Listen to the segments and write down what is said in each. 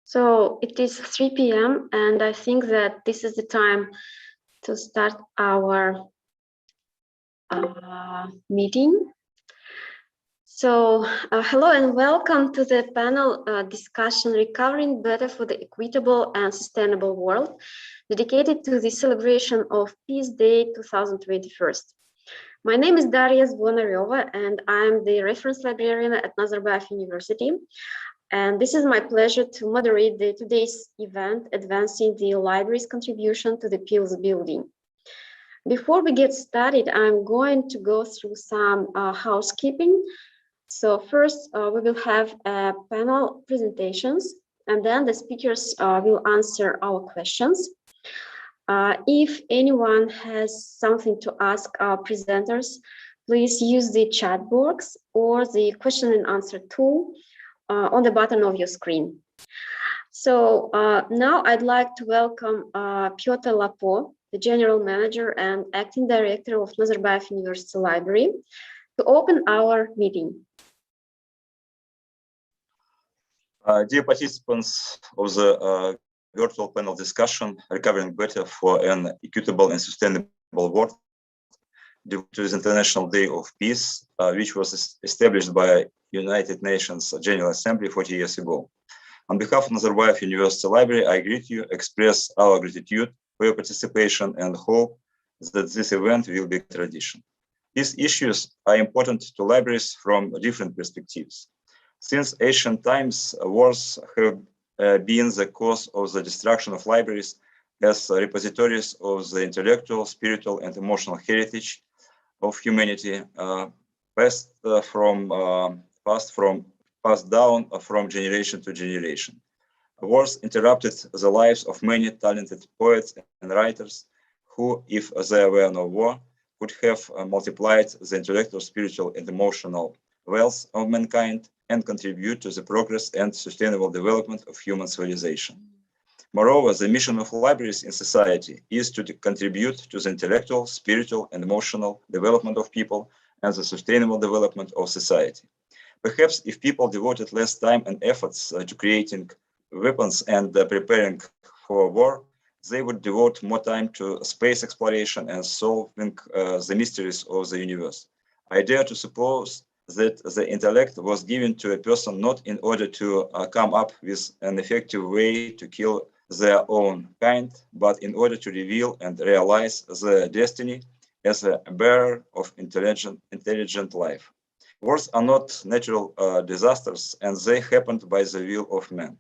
So it is 3 p.m. and I think that this is the time to start our meeting. So hello and welcome to the panel discussion Recovering Better for the Equitable and Sustainable World, dedicated to the celebration of Peace Day 2021. My name is Daria Zvonareva and I'm the reference librarian at Nazarbayev University. And this is my pleasure to moderate today's event, Advancing the Library's Contribution to the Peace Building. Before we get started, I'm going to go through some housekeeping. So first, we will have panel presentations, and then the speakers will answer our questions. If anyone has something to ask our presenters, please use the chat box or the question and answer tool on the bottom of your screen. So now I'd like to welcome Piotr Lapo, the General Manager and Acting Director of Nazarbayev University Library, to open our meeting. Dear participants of the virtual panel discussion, Recovering Better for an Equitable and Sustainable World, due to the International Day of Peace, which was established by United Nations General Assembly 40 years ago. On behalf of Nazarbayev University Library, I greet you, express our gratitude for your participation and hope that this event will be a tradition. These issues are important to libraries from different perspectives. Since ancient times, wars have been the cause of the destruction of libraries as repositories of the intellectual, spiritual, and emotional heritage of humanity, passed down from generation to generation. Wars interrupted the lives of many talented poets and writers who, if there were no war, could have multiplied the intellectual, spiritual, and emotional wealth of mankind and contribute to the progress and sustainable development of human civilization. Moreover, the mission of libraries in society is to contribute to the intellectual, spiritual, and emotional development of people and the sustainable development of society. Perhaps if people devoted less time and efforts to creating weapons and preparing for war, they would devote more time to space exploration and solving the mysteries of the universe. I dare to suppose that the intellect was given to a person not in order to come up with an effective way to kill their own kind, but in order to reveal and realize their destiny as a bearer of intelligent life. Wars are not natural disasters, and they happened by the will of man.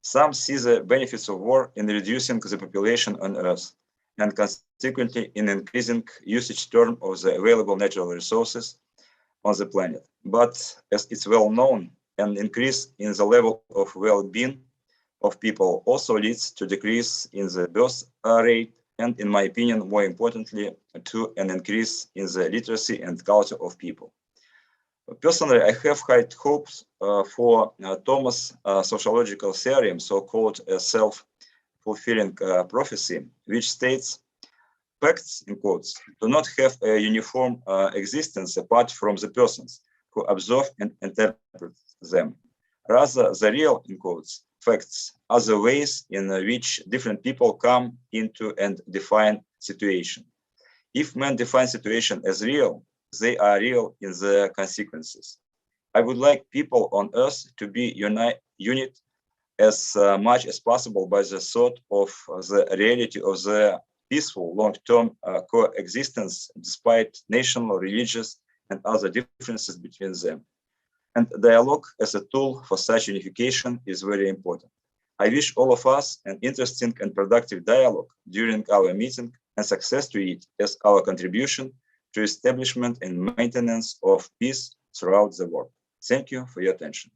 Some see the benefits of war in reducing the population on Earth, and consequently in increasing usage term of the available natural resources on the planet. But as it's well known, an increase in the level of well-being of people also leads to decrease in the birth rate, and in my opinion, more importantly, to an increase in the literacy and culture of people. Personally, I have high hopes for Thomas' sociological theorem, so-called self-fulfilling prophecy, which states, facts, in quotes, do not have a uniform existence apart from the persons who observe and interpret them. Rather, the real, in quotes, facts are the ways in which different people come into and define situation. If men define situation as real, they are real in their consequences. I would like people on Earth to be unite as much as possible by the thought of the reality of their peaceful long-term coexistence despite national, religious, and other differences between them. And dialogue as a tool for such unification is very important. I wish all of us an interesting and productive dialogue during our meeting and success to it as our contribution to establishment and maintenance of peace throughout the world. Thank you for your attention.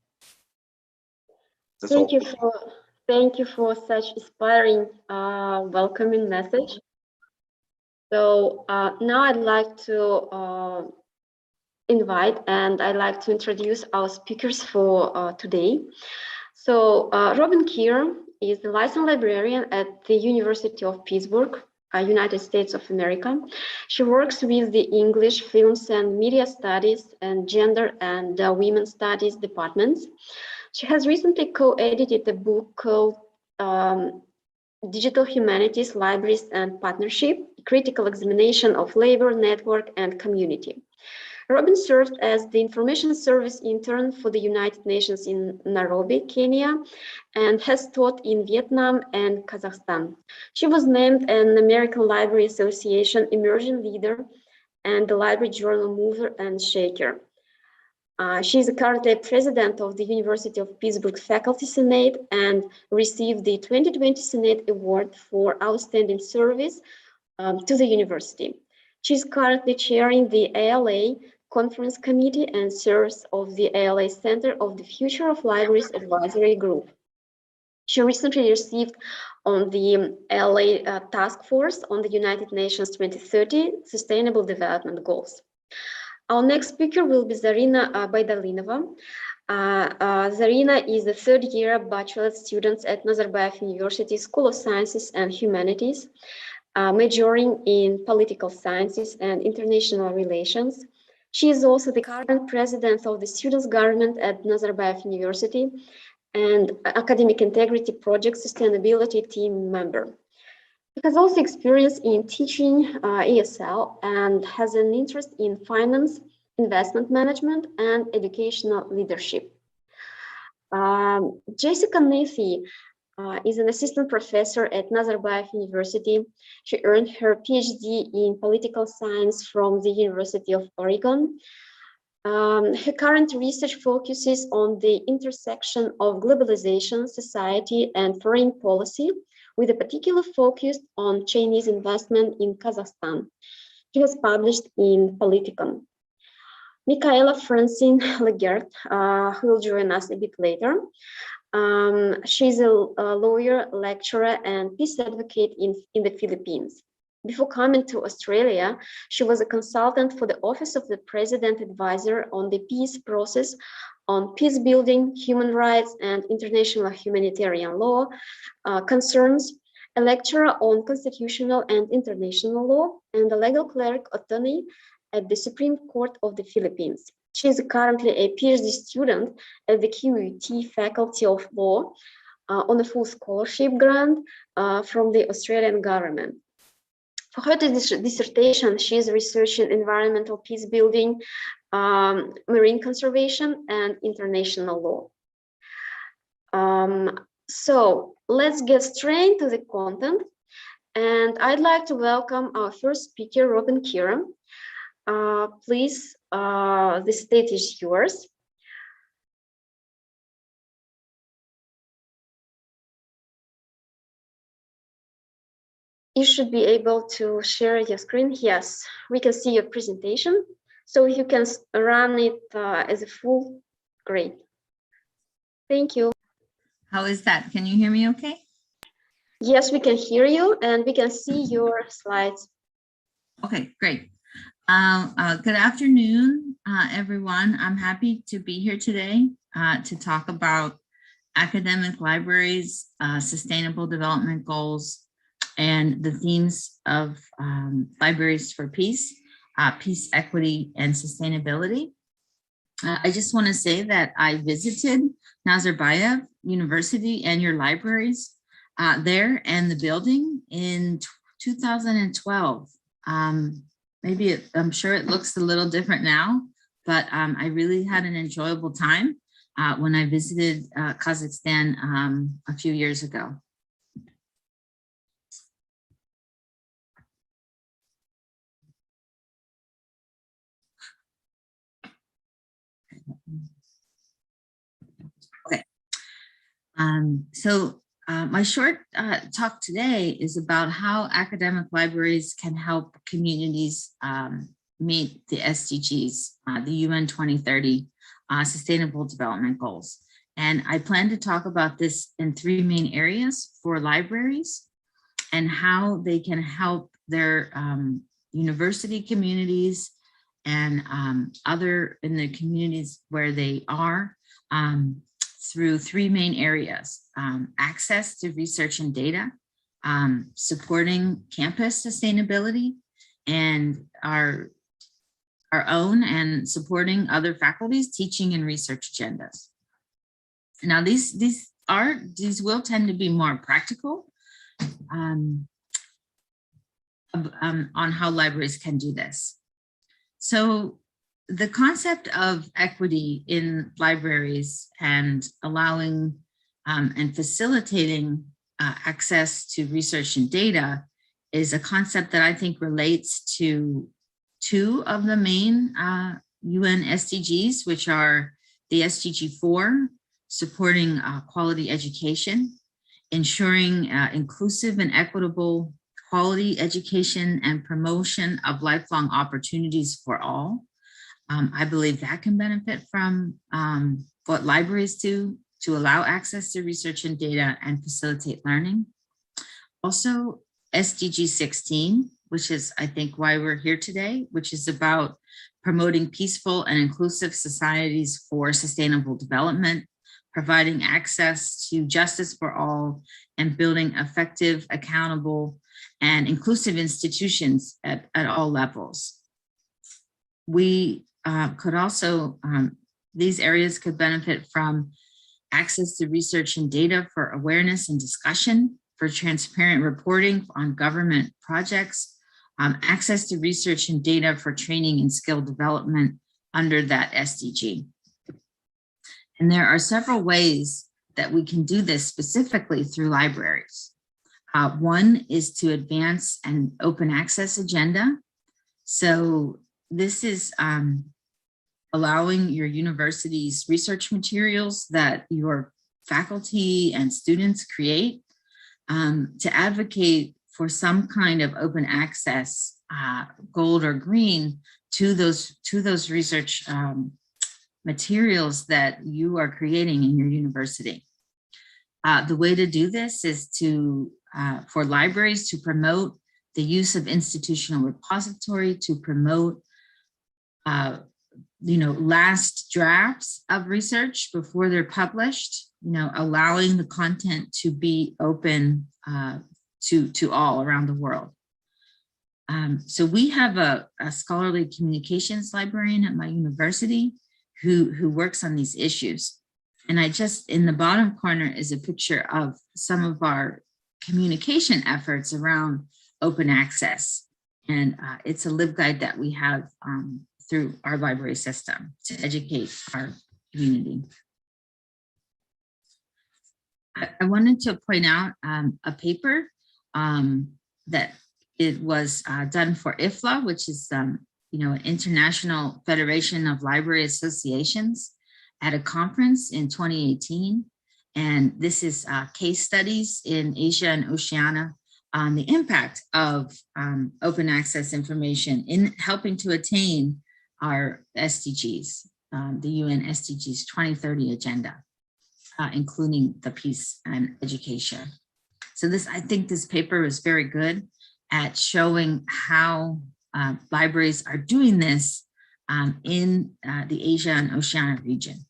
Thank you for such inspiring welcoming message. So now I'd like to invite and I'd like to introduce our speakers for today. So Robinkieran is the licensed librarian at the University of Pittsburgh, United States of America. She works with the English, Films and Media Studies and Gender and Women's Studies departments. She has recently co-edited a book called Digital Humanities, Libraries and Partnership, Critical Examination of Labor, Network and Community. Robin served as the Information Service Intern for the United Nations in Nairobi, Kenya, and has taught in Vietnam and Kazakhstan. She was named an American Library Association Emerging Leader and the Library Journal Mover and Shaker. She is currently president of the University of Pittsburgh Faculty Senate and received the 2020 Senate Award for Outstanding Service to the university. She is currently chairing the ALA Conference Committee and serves of the ALA Center of the Future of Libraries Advisory Group. She recently received on the ALA Task Force on the United Nations 2030 Sustainable Development Goals. Our next speaker will be Zarina Baydalinova. Zarina is a third-year bachelor student at Nazarbayev University School of Sciences and Humanities, majoring in political sciences and international relations. She is also the current president of the Students' Government at Nazarbayev University and Academic Integrity Project Sustainability Team member. She has also experience in teaching ESL and has an interest in finance, investment management, and educational leadership. Jessica Nefi is an assistant professor at Nazarbayev University. She earned her PhD in political science from the University of Oregon. Her current research focuses on the intersection of globalization, society, and foreign policy, with a particular focus on Chinese investment in Kazakhstan. She has published in Politicon. Michaela Francine Legert, who will join us a bit later. She's a lawyer, lecturer, and peace advocate in the Philippines. Before coming to Australia, she was a consultant for the Office of the President Advisor on the peace process, on peace building, human rights, and international humanitarian law concerns, a lecturer on constitutional and international law, and a legal clerk attorney at the Supreme Court of the Philippines. She is currently a PhD student at the QUT Faculty of Law on a full scholarship grant from the Australian government. For her dissertation, she is researching environmental peace building, marine conservation, and international law. So let's get straight to the content. And I'd like to welcome our first speaker, Robinkieran. Please, the stage is yours. You should be able to share your screen. Yes, we can see your presentation. So if you can run it as a full, great. Thank you. How is that? Can you hear me okay? Yes, we can hear you and we can see your slides. Okay, great. Good afternoon, everyone. I'm happy to be here today to talk about academic libraries, sustainable development goals, and the themes of libraries for peace, peace, equity, and sustainability. I just want to say that I visited Nazarbayev University and your libraries there and the building in 2012. Maybe I'm sure it looks a little different now, but I really had an enjoyable time when I visited Kazakhstan a few years ago. Okay. My short talk today is about how academic libraries can help communities meet the SDGs, the UN 2030 Sustainable Development Goals. And I plan to talk about this in three main areas for libraries and how they can help their university communities and other in the communities where they are through three main areas: access to research and data, supporting campus sustainability, and our own and supporting other faculties' teaching and research agendas. Now, these will tend to be more practical on how libraries can do this. So the concept of equity in libraries and allowing and facilitating access to research and data is a concept that I think relates to two of the main UN SDGs, which are the SDG 4, supporting quality education, ensuring inclusive and equitable quality education and promotion of lifelong opportunities for all. I believe that can benefit from what libraries do to allow access to research and data and facilitate learning. Also, SDG 16, which is, I think, why we're here today, which is about promoting peaceful and inclusive societies for sustainable development, providing access to justice for all, and building effective, accountable, and inclusive institutions at all levels. We could also, these areas could benefit from access to research and data for awareness and discussion, for transparent reporting on government projects, access to research and data for training and skill development under that SDG. And there are several ways that we can do this specifically through libraries. One is to advance an open access agenda. So this is allowing your university's research materials that your faculty and students create to advocate for some kind of open access, gold or green, to those research materials that you are creating in your university. The way to do this is to for libraries to promote the use of institutional repository, to promote last drafts of research before they're published, allowing the content to be open to all around the world. So we have a scholarly communications librarian at my university who works on these issues. And in the bottom corner is a picture of some of our communication efforts around open access. And it's a LibGuide that we have through our library system to educate our community. I wanted to point out a paper that it was done for IFLA, which is an International Federation of Library Associations, at a conference in 2018. And this is case studies in Asia and Oceania on the impact of open access information in helping to attain our SDGs, the UN SDGs 2030 agenda, including the peace and education. So I think this paper is very good at showing how libraries are doing this in the Asia and Oceania region.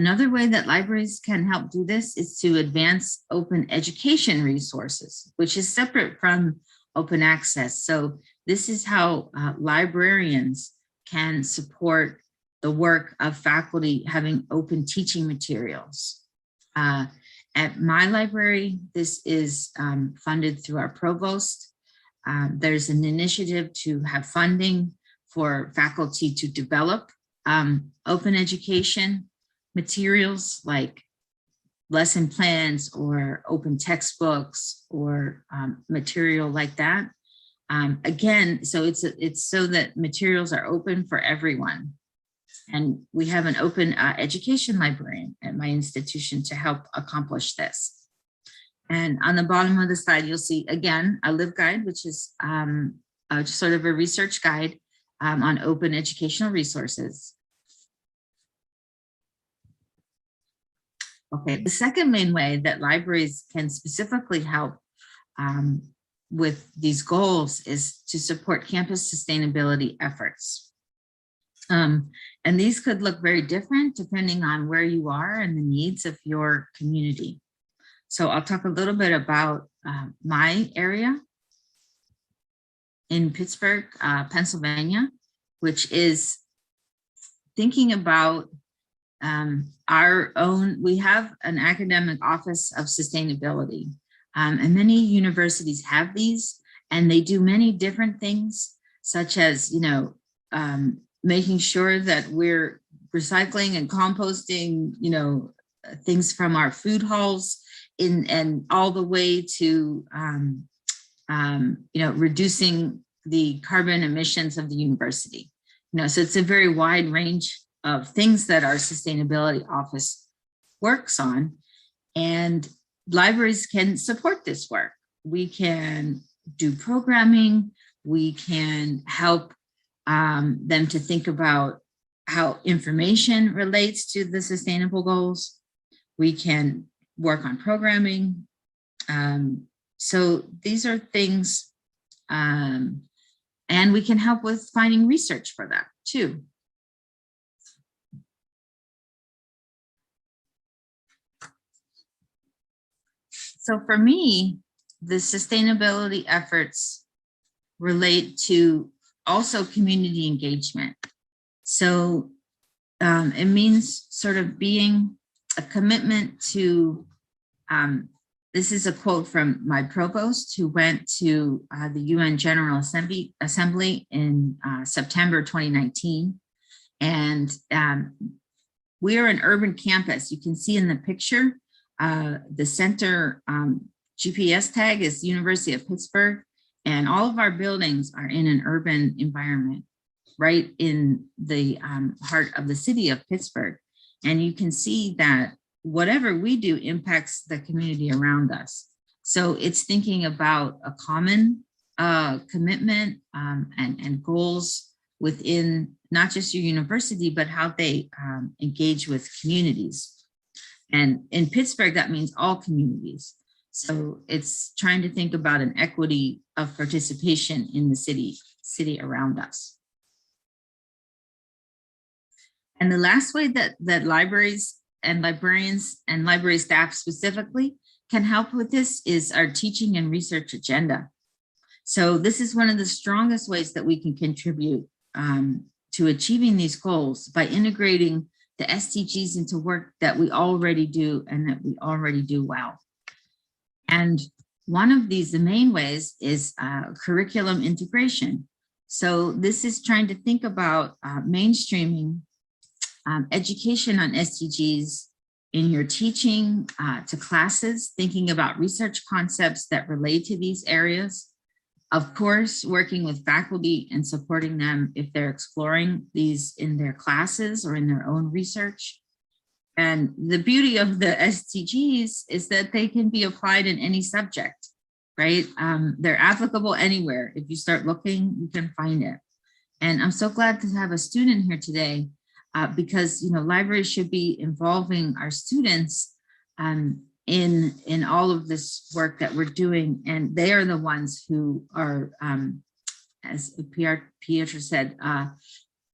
Another way that libraries can help do this is to advance open education resources, which is separate from open access. So this is how librarians can support the work of faculty having open teaching materials. At my library, this is funded through our provost. There's an initiative to have funding for faculty to develop open education materials like lesson plans or open textbooks or material like that. Again, so it's so that materials are open for everyone. And we have an open education librarian at my institution to help accomplish this. And on the bottom of the slide, you'll see, again, a LibGuide, which is sort of a research guide on open educational resources. Okay, the second main way that libraries can specifically help with these goals is to support campus sustainability efforts. And these could look very different depending on where you are and the needs of your community. So I'll talk a little bit about my area in Pittsburgh, Pennsylvania, which is thinking about our own, we have an academic office of sustainability, and many universities have these, and they do many different things, such as, making sure that we're recycling and composting, things from our food halls and all the way to, reducing the carbon emissions of the university. So it's a very wide range of things that our sustainability office works on, and libraries can support this work. We can do programming, we can help them to think about how information relates to the sustainable goals. We can work on programming. So these are things, and we can help with finding research for that too. So for me, the sustainability efforts relate to also community engagement. So it means sort of being a commitment to, this is a quote from my provost who went to the UN General Assembly in September 2019. And we are an urban campus. You can see in the picture, the center GPS tag is University of Pittsburgh, and all of our buildings are in an urban environment, right in the heart of the city of Pittsburgh. And you can see that whatever we do impacts the community around us. So it's thinking about a common commitment and goals within not just your university, but how they engage with communities. And in Pittsburgh, that means all communities. So it's trying to think about an equity of participation in the city around us. And the last way that libraries and librarians and library staff specifically can help with this is our teaching and research agenda. So this is one of the strongest ways that we can contribute to achieving these goals by integrating the SDGs into work that we already do and that we already do well. And one of these, the main ways, is curriculum integration. So this is trying to think about mainstreaming education on SDGs in your teaching to classes, thinking about research concepts that relate to these areas. Of course, working with faculty and supporting them if they're exploring these in their classes or in their own research. And the beauty of the SDGs is that they can be applied in any subject, right? They're applicable anywhere. If you start looking, you can find it. And I'm so glad to have a student here today because libraries should be involving our students in all of this work that we're doing, and they are the ones who are, as Pietro said,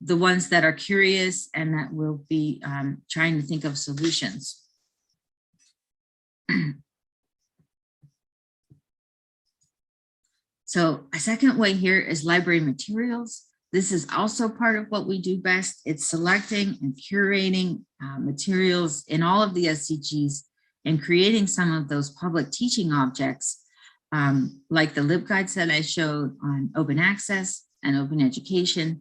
the ones that are curious and that will be trying to think of solutions. So a second way here is library materials. This is also part of what we do best. It's selecting and curating materials in all of the SDGs and creating some of those public teaching objects, like the LibGuides that I showed on open access and open education.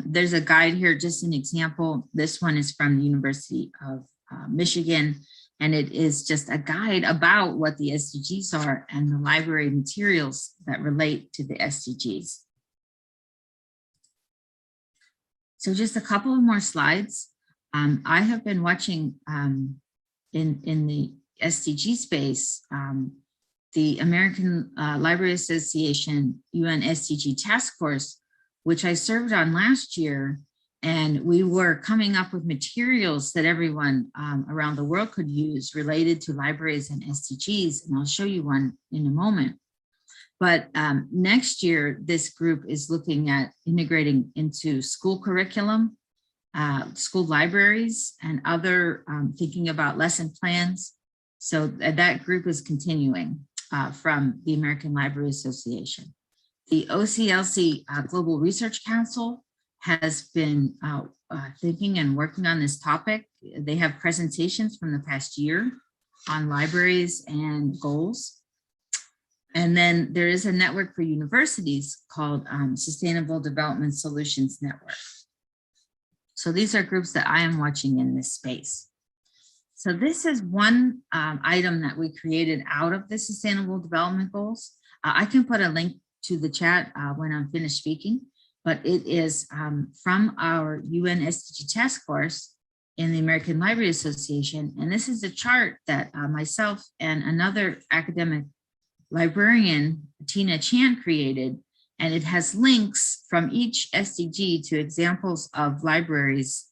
There's a guide here, just an example. This one is from the University of Michigan, and it is just a guide about what the SDGs are and the library materials that relate to the SDGs. So just a couple of more slides. I have been watching in the SDG space, the American Library Association UN SDG Task Force, which I served on last year, and we were coming up with materials that everyone around the world could use related to libraries and SDGs, and I'll show you one in a moment. But next year, this group is looking at integrating into school curriculum, school libraries, and other thinking about lesson plans. So that group is continuing from the American Library Association. The OCLC Global Research Council has been thinking and working on this topic. They have presentations from the past year on libraries and goals. And then there is a network for universities called Sustainable Development Solutions Network. So these are groups that I am watching in this space. So this is one item that we created out of the Sustainable Development Goals. I can put a link to the chat when I'm finished speaking, but it is from our UN SDG task force in the American Library Association. And this is a chart that myself and another academic librarian, Tina Chan, created. And it has links from each SDG to examples of libraries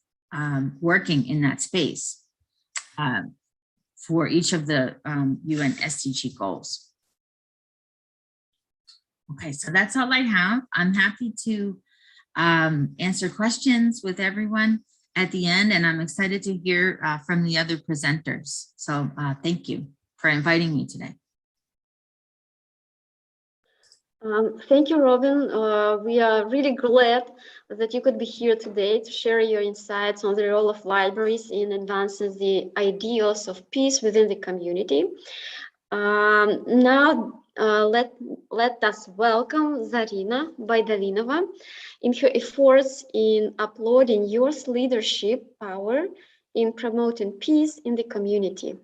working in that space for each of the UN SDG goals. Okay, so that's all I have. I'm happy to answer questions with everyone at the end, and I'm excited to hear from the other presenters. So thank you for inviting me today. Thank you, Robin. We are really glad that you could be here today to share your insights on the role of libraries in advancing the ideals of peace within the community. Now, let us welcome Zarina Baidalinova in her efforts in uploading youth leadership power in promoting peace in the community.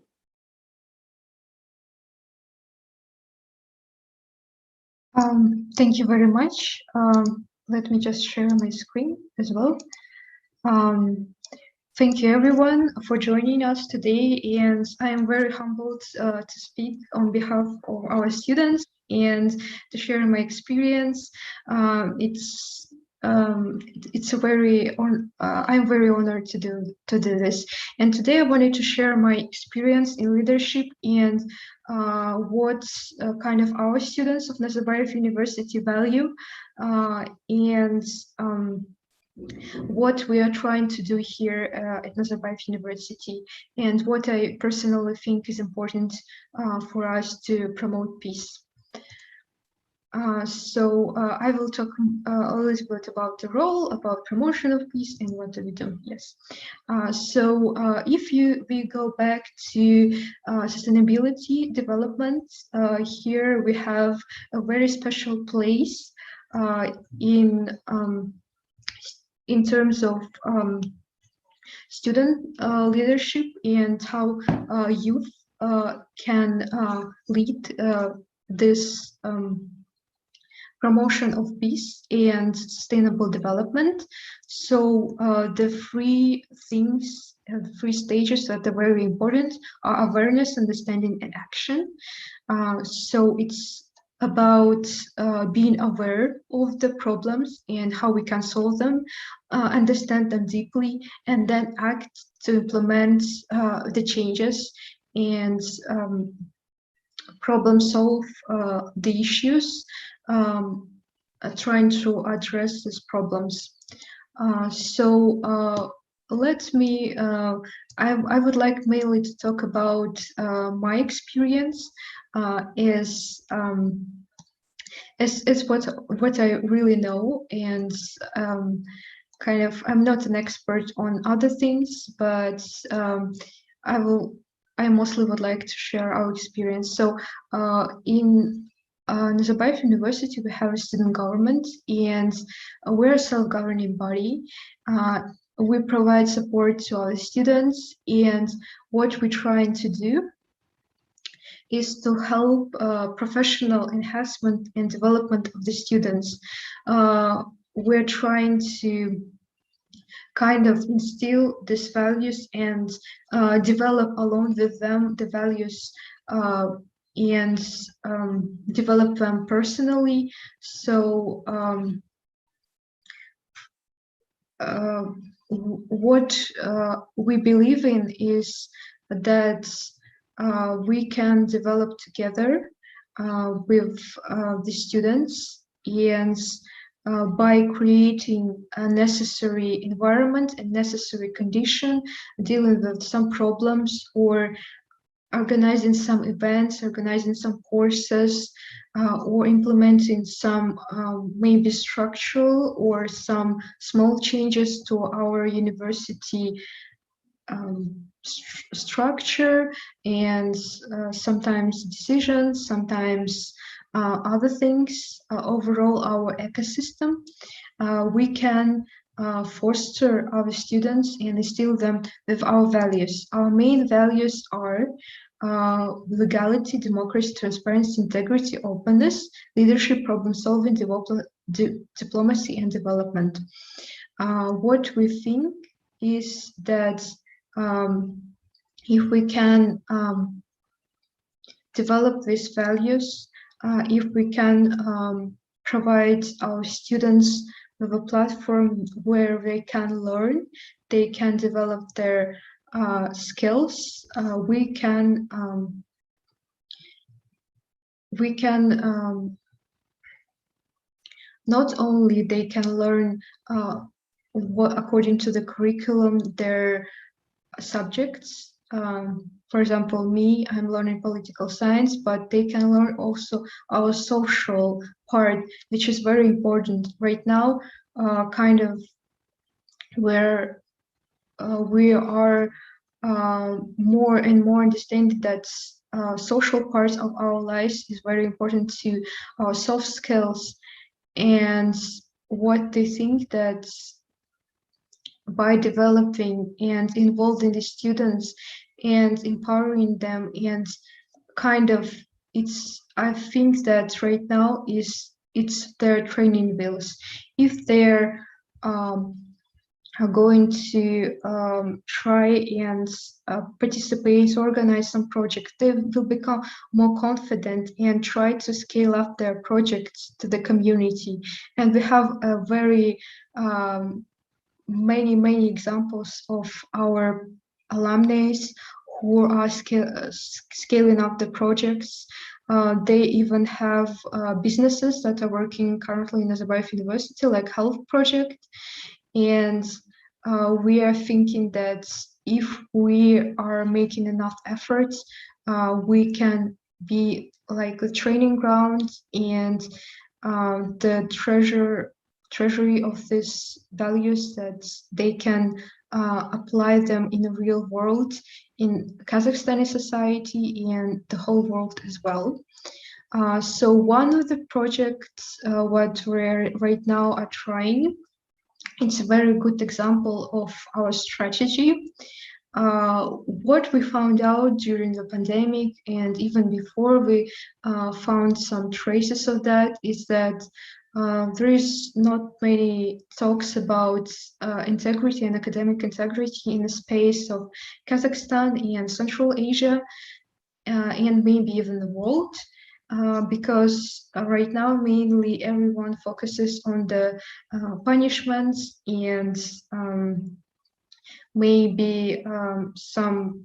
Thank you very much. Let me just share my screen as well. Thank you everyone for joining us today, and I am very humbled to speak on behalf of our students and to share my experience. It's a very I'm very honored to do this. And today I wanted to share my experience in leadership and what kind of our students of Nazarbayev University value and what we are trying to do here at Nazarbayev University, and what I personally think is important for us to promote peace. So I will talk a little bit about the role, about promotion of peace, and what do we do. Yes. So if we go back to sustainability development, here we have a very special place in terms of student leadership and how youth can lead this promotion of peace and sustainable development. So the three things, the three stages that are very important are awareness, understanding, and action. So it's about being aware of the problems and how we can solve them, understand them deeply, and then act to implement the changes and problem solve the issues, trying to address these problems. So let me, I would like mainly to talk about my experience as what I really know, and kind of, I'm not an expert on other things, but I mostly would like to share our experience. So in Nazarbayev University, we have a student government, and we're a self-governing body. We provide support to our students, and what we're trying to do is to help professional enhancement and development of the students. We're trying to kind of instill these values and develop along with them the values and develop them personally. So what we believe in is that we can develop together with the students, and by creating a necessary environment and necessary condition, dealing with some problems, or organizing some events, organizing some courses, or implementing some maybe structural or some small changes to our university structure, and sometimes decisions, sometimes other things, overall our ecosystem, we can foster our students and instill them with our values. Our main values are legality, democracy, transparency, integrity, openness, leadership, problem solving, diplomacy, and development. What we think is that if we can develop these values, if we can provide our students with a platform where they can learn, they can develop their skills, we can not only they can learn what according to the curriculum their subjects. For example, me, I'm learning political science, but they can learn also our social part, which is very important right now, kind of where we are more and more understanding that social parts of our lives is very important to our soft skills, and what they think that by developing and involving the students and empowering them, and kind of I think that right now it's their training wheels. If they're are going to try and participate, organize some project, they will become more confident and try to scale up their projects to the community. And we have a very many examples of our alumni who are scaling up the projects. They even have businesses that are working currently in Nazarbayev University, like health project. And we are thinking that if we are making enough efforts, we can be like a training ground and the treasury of these values, that they can apply them in the real world in Kazakhstani society and the whole world as well. So one of the projects what we're right now are trying, it's a very good example of our strategy. What we found out during the pandemic and even before we found some traces of that is that there is not many talks about integrity and academic integrity in the space of Kazakhstan and Central Asia, and maybe even the world. Because right now mainly everyone focuses on the punishments and maybe some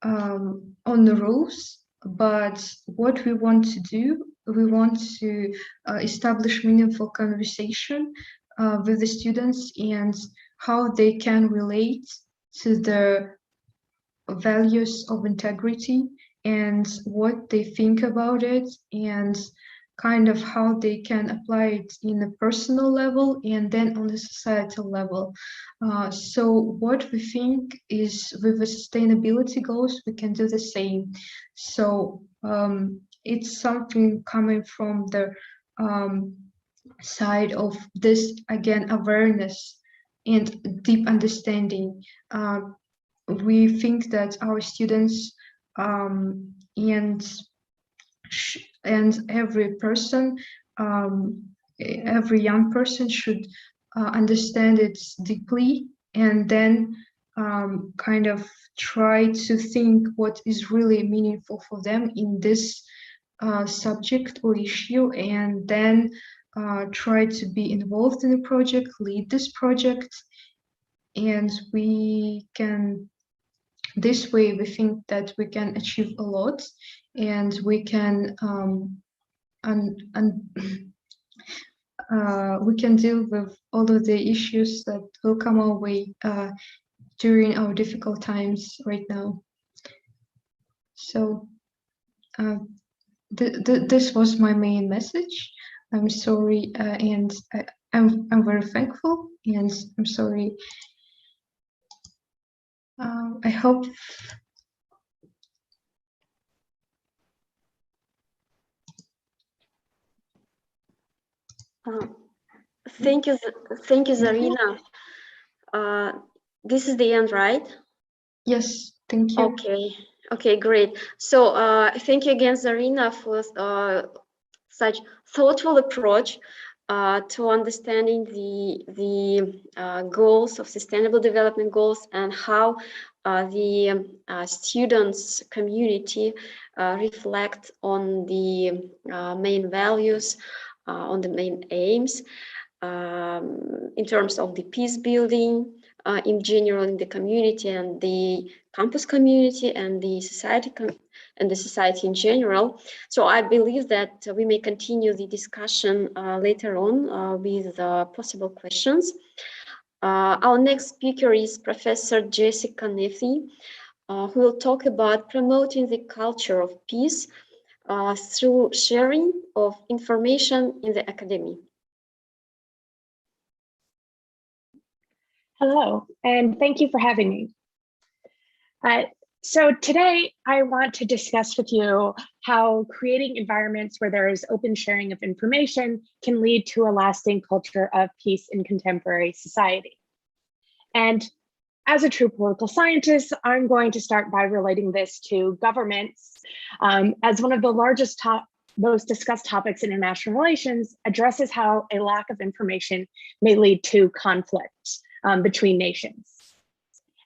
on the rules. But what we want to do, we want to establish meaningful conversation with the students and how they can relate to the values of integrity and what they think about it, and kind of how they can apply it in a personal level and then on the societal level. So what we think is with the sustainability goals, we can do the same. So it's something coming from the side of this, again, awareness and deep understanding. We think that our students and every person, every young person should understand it deeply, and then kind of try to think what is really meaningful for them in this subject or issue, and then try to be involved in the project, lead this project, and we can, this way we think that we can achieve a lot, and we can we can deal with all of the issues that will come our way during our difficult times right now. So this was my main message. I'm sorry, and I'm very thankful, and I'm sorry. I hope. Thank you, Zarina. This is the end, right? Yes, thank you. Okay, great. So thank you again, Zarina, for such thoughtful approach to understanding the goals of Sustainable Development Goals and how the students community reflect on the main values, on the main aims in terms of the peace building in general in the community and the campus community and the society in general. So I believe that we may continue the discussion later on with possible questions. Our next speaker is Professor Jessica Nefi, who will talk about promoting the culture of peace through sharing of information in the academy. Hello, and thank you for having me. So today I want to discuss with you how creating environments where there is open sharing of information can lead to a lasting culture of peace in contemporary society. And as a true political scientist, I'm going to start by relating this to governments as one of the largest most discussed topics in international relations addresses how a lack of information may lead to conflict between nations.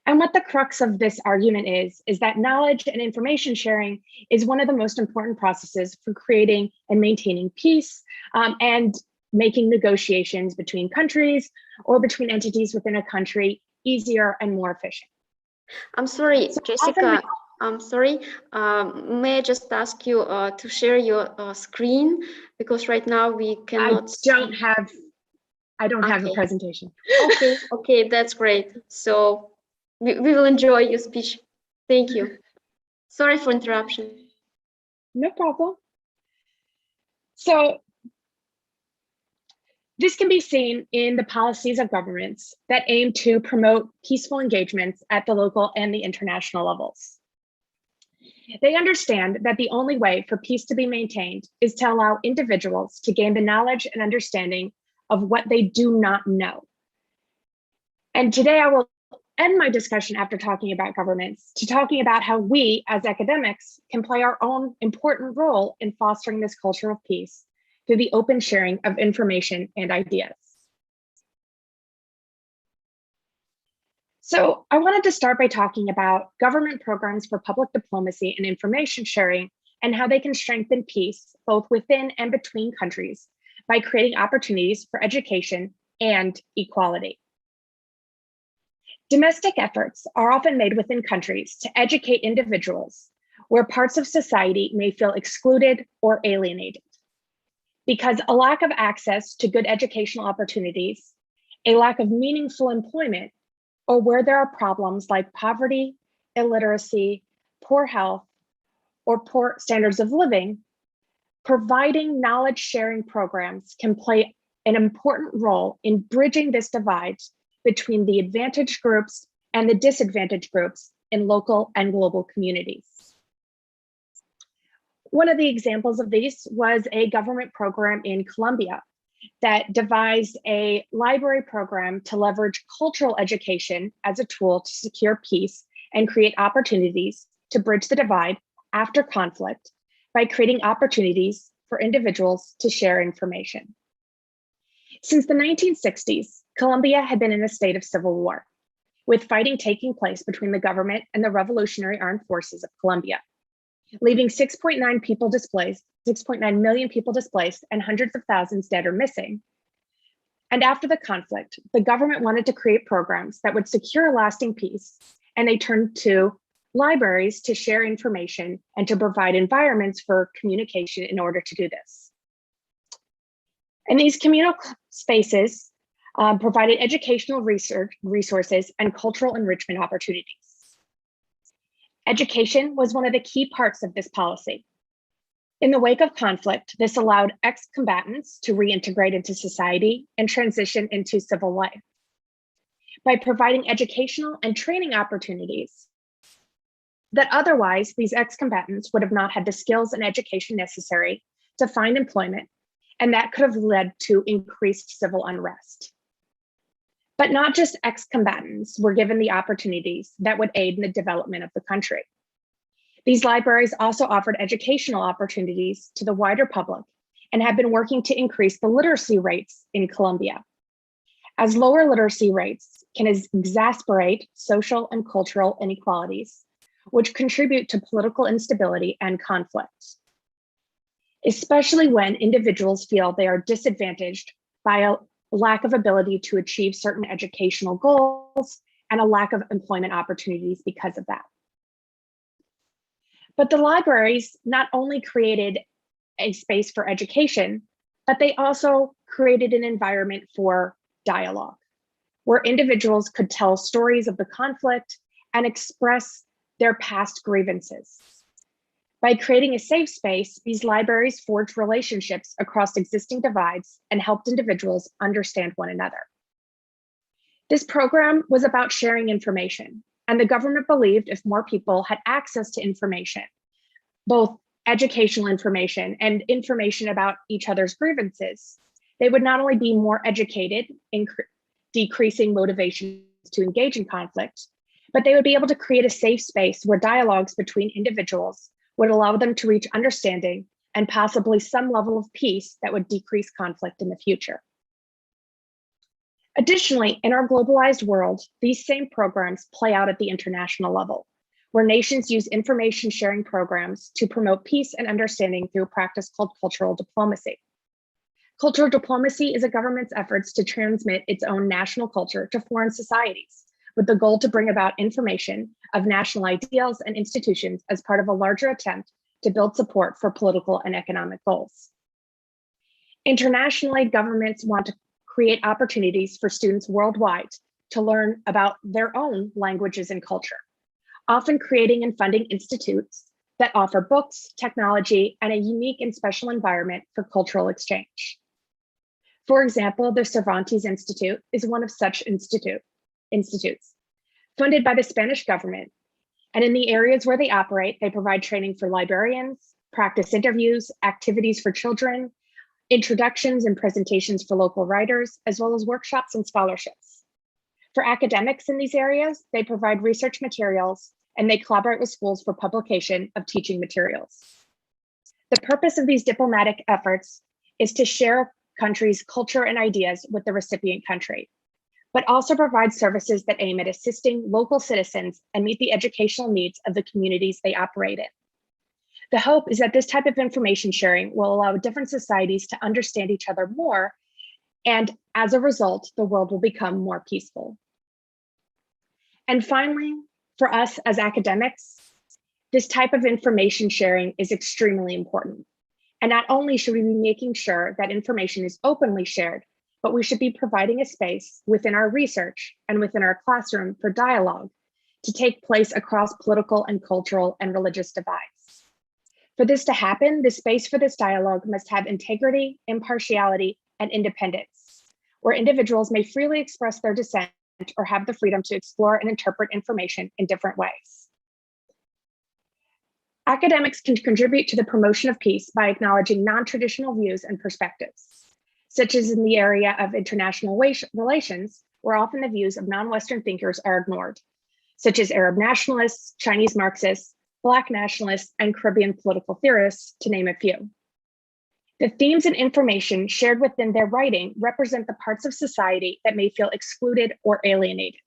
And what the crux of this argument is that knowledge and information sharing is one of the most important processes for creating and maintaining peace and making negotiations between countries or between entities within a country easier and more efficient. I'm sorry, so Jessica, I'm sorry. May I just ask you to share your screen, because right now we cannot I don't have a presentation. Okay, that's great. So we will enjoy your speech. Thank you. Sorry for interruption. No problem. So this can be seen in the policies of governments that aim to promote peaceful engagements at the local and the international levels. They understand that the only way for peace to be maintained is to allow individuals to gain the knowledge and understanding of what they do not know. And today I will end my discussion after talking about governments to talking about how we as academics can play our own important role in fostering this culture of peace through the open sharing of information and ideas. So I wanted to start by talking about government programs for public diplomacy and information sharing and how they can strengthen peace both within and between countries by creating opportunities for education and equality. Domestic efforts are often made within countries to educate individuals where parts of society may feel excluded or alienated. Because a lack of access to good educational opportunities, a lack of meaningful employment, or where there are problems like poverty, illiteracy, poor health, or poor standards of living, providing knowledge sharing programs can play an important role in bridging this divide between the advantaged groups and the disadvantaged groups in local and global communities. One of the examples of these was a government program in Colombia that devised a library program to leverage cultural education as a tool to secure peace and create opportunities to bridge the divide after conflict by creating opportunities for individuals to share information. Since the 1960s, Colombia had been in a state of civil war, with fighting taking place between the government and the Revolutionary Armed Forces of Colombia, leaving 6.9 million people displaced and hundreds of thousands dead or missing. And after the conflict, the government wanted to create programs that would secure lasting peace, and they turned to libraries to share information and to provide environments for communication in order to do this. And these communal spaces provided educational resources and cultural enrichment opportunities. Education was one of the key parts of this policy. In the wake of conflict, this allowed ex-combatants to reintegrate into society and transition into civil life. By providing educational and training opportunities that otherwise these ex-combatants would have not had the skills and education necessary to find employment, and that could have led to increased civil unrest. But not just ex-combatants were given the opportunities that would aid in the development of the country. These libraries also offered educational opportunities to the wider public and have been working to increase the literacy rates in Colombia, as lower literacy rates can exacerbate social and cultural inequalities, which contribute to political instability and conflict, especially when individuals feel they are disadvantaged by a lack of ability to achieve certain educational goals and a lack of employment opportunities because of that. But the libraries not only created a space for education, but they also created an environment for dialogue, where individuals could tell stories of the conflict and express their past grievances. By creating a safe space, these libraries forged relationships across existing divides and helped individuals understand one another. This program was about sharing information, and the government believed if more people had access to information, both educational information and information about each other's grievances, they would not only be more educated in decreasing motivations to engage in conflict, but they would be able to create a safe space where dialogues between individuals would allow them to reach understanding and possibly some level of peace that would decrease conflict in the future. Additionally, in our globalized world, these same programs play out at the international level, where nations use information sharing programs to promote peace and understanding through a practice called cultural diplomacy. Cultural diplomacy is a government's efforts to transmit its own national culture to foreign societies, with the goal to bring about information of national ideals and institutions as part of a larger attempt to build support for political and economic goals. Internationally, governments want to create opportunities for students worldwide to learn about their own languages and culture, often creating and funding institutes that offer books, technology, and a unique and special environment for cultural exchange. For example, the Cervantes Institute is one of such institutes, funded by the Spanish government. And in the areas where they operate, they provide training for librarians, practice interviews, activities for children, introductions and presentations for local writers, as well as workshops and scholarships. For academics in these areas, they provide research materials and they collaborate with schools for publication of teaching materials. The purpose of these diplomatic efforts is to share countries' culture and ideas with the recipient country, but also provide services that aim at assisting local citizens and meet the educational needs of the communities they operate in. The hope is that this type of information sharing will allow different societies to understand each other more, and as a result, the world will become more peaceful. And finally, for us as academics, this type of information sharing is extremely important. And not only should we be making sure that information is openly shared, but we should be providing a space within our research and within our classroom for dialogue to take place across political and cultural and religious divides. For this to happen, the space for this dialogue must have integrity, impartiality, and independence, where individuals may freely express their dissent or have the freedom to explore and interpret information in different ways. Academics can contribute to the promotion of peace by acknowledging non-traditional views and perspectives, such as in the area of international relations, where often the views of non-Western thinkers are ignored, such as Arab nationalists, Chinese Marxists, Black nationalists, and Caribbean political theorists, to name a few. The themes and information shared within their writing represent the parts of society that may feel excluded or alienated.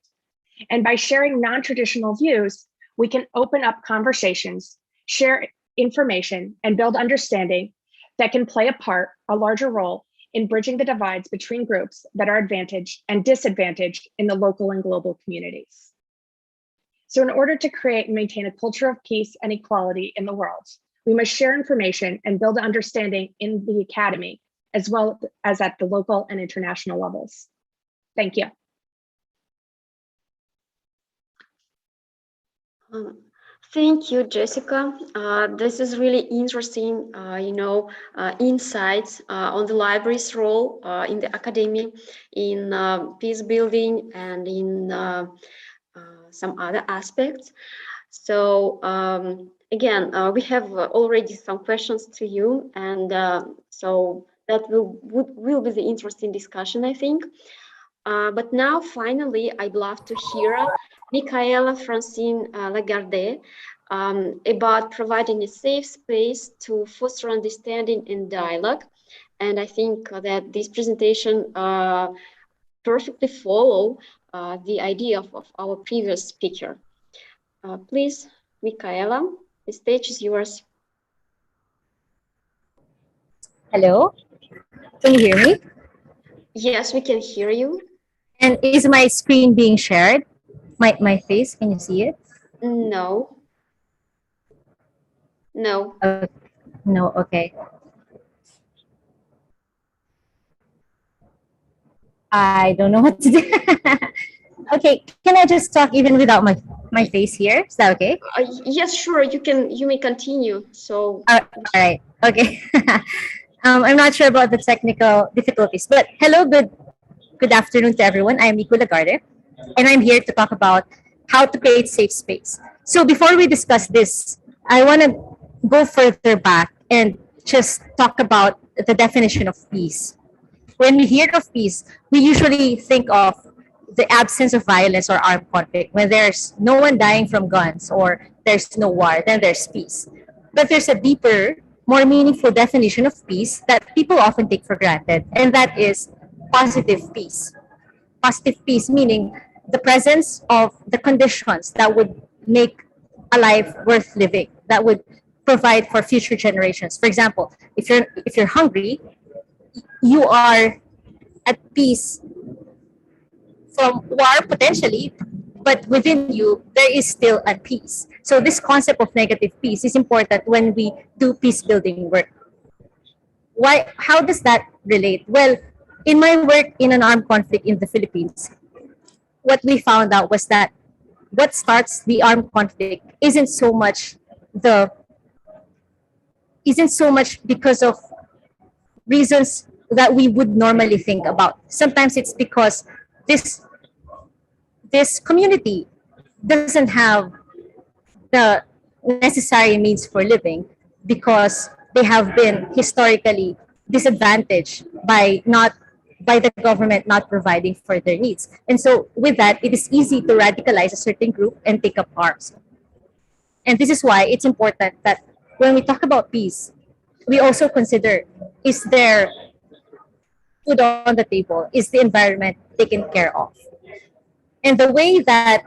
And by sharing non-traditional views, we can open up conversations, share information, and build understanding that can play a larger role in bridging the divides between groups that are advantaged and disadvantaged in the local and global communities. So in order to create and maintain a culture of peace and equality in the world, we must share information and build understanding in the academy, as well as at the local and international levels. Thank you. Thank you, Jessica. This is really interesting, insights on the library's role in the academy, in peace building, and in some other aspects. So we have already some questions to you, and so that will be the interesting discussion, I think. But now, finally, I'd love to hear Michaela Francine Lagarde about providing a safe space to foster understanding and dialogue. And I think that this presentation perfectly follow the idea of our previous speaker. Please, Michaela, the stage is yours. Hello, can you hear me? Yes, we can hear you. And is my screen being shared? My face, can you see it? No. No. No, okay. I don't know what to do. Okay, can I just talk even without my face here? Is that okay? Yes, sure. You may continue. So. All right. Okay. I'm not sure about the technical difficulties, but hello, good afternoon to everyone. I'm Nico Lagarde, and I'm here to talk about how to create safe space. So before we discuss this, I want to go further back and just talk about the definition of peace. When we hear of peace, we usually think of the absence of violence or armed conflict. When there's no one dying from guns or there's no war, then there's peace. But there's a deeper, more meaningful definition of peace that people often take for granted, and that is positive peace. Positive peace meaning the presence of the conditions that would make a life worth living, that would provide for future generations. For example, if you're hungry, you are at peace from war potentially, but within you there is still unpeace. So this concept of negative peace is important when we do peace building work. Why? How does that relate? Well, in my work in an armed conflict in the Philippines, what we found out was that what starts the armed conflict the isn't so much because of reasons that we would normally think about. Sometimes it's because this this community doesn't have the necessary means for living because they have been historically disadvantaged by the government not providing for their needs. And so with that, it is easy to radicalize a certain group and take up arms. And this is why it's important that when we talk about peace, we also consider, is there food on the table? Is the environment taken care of? And the way that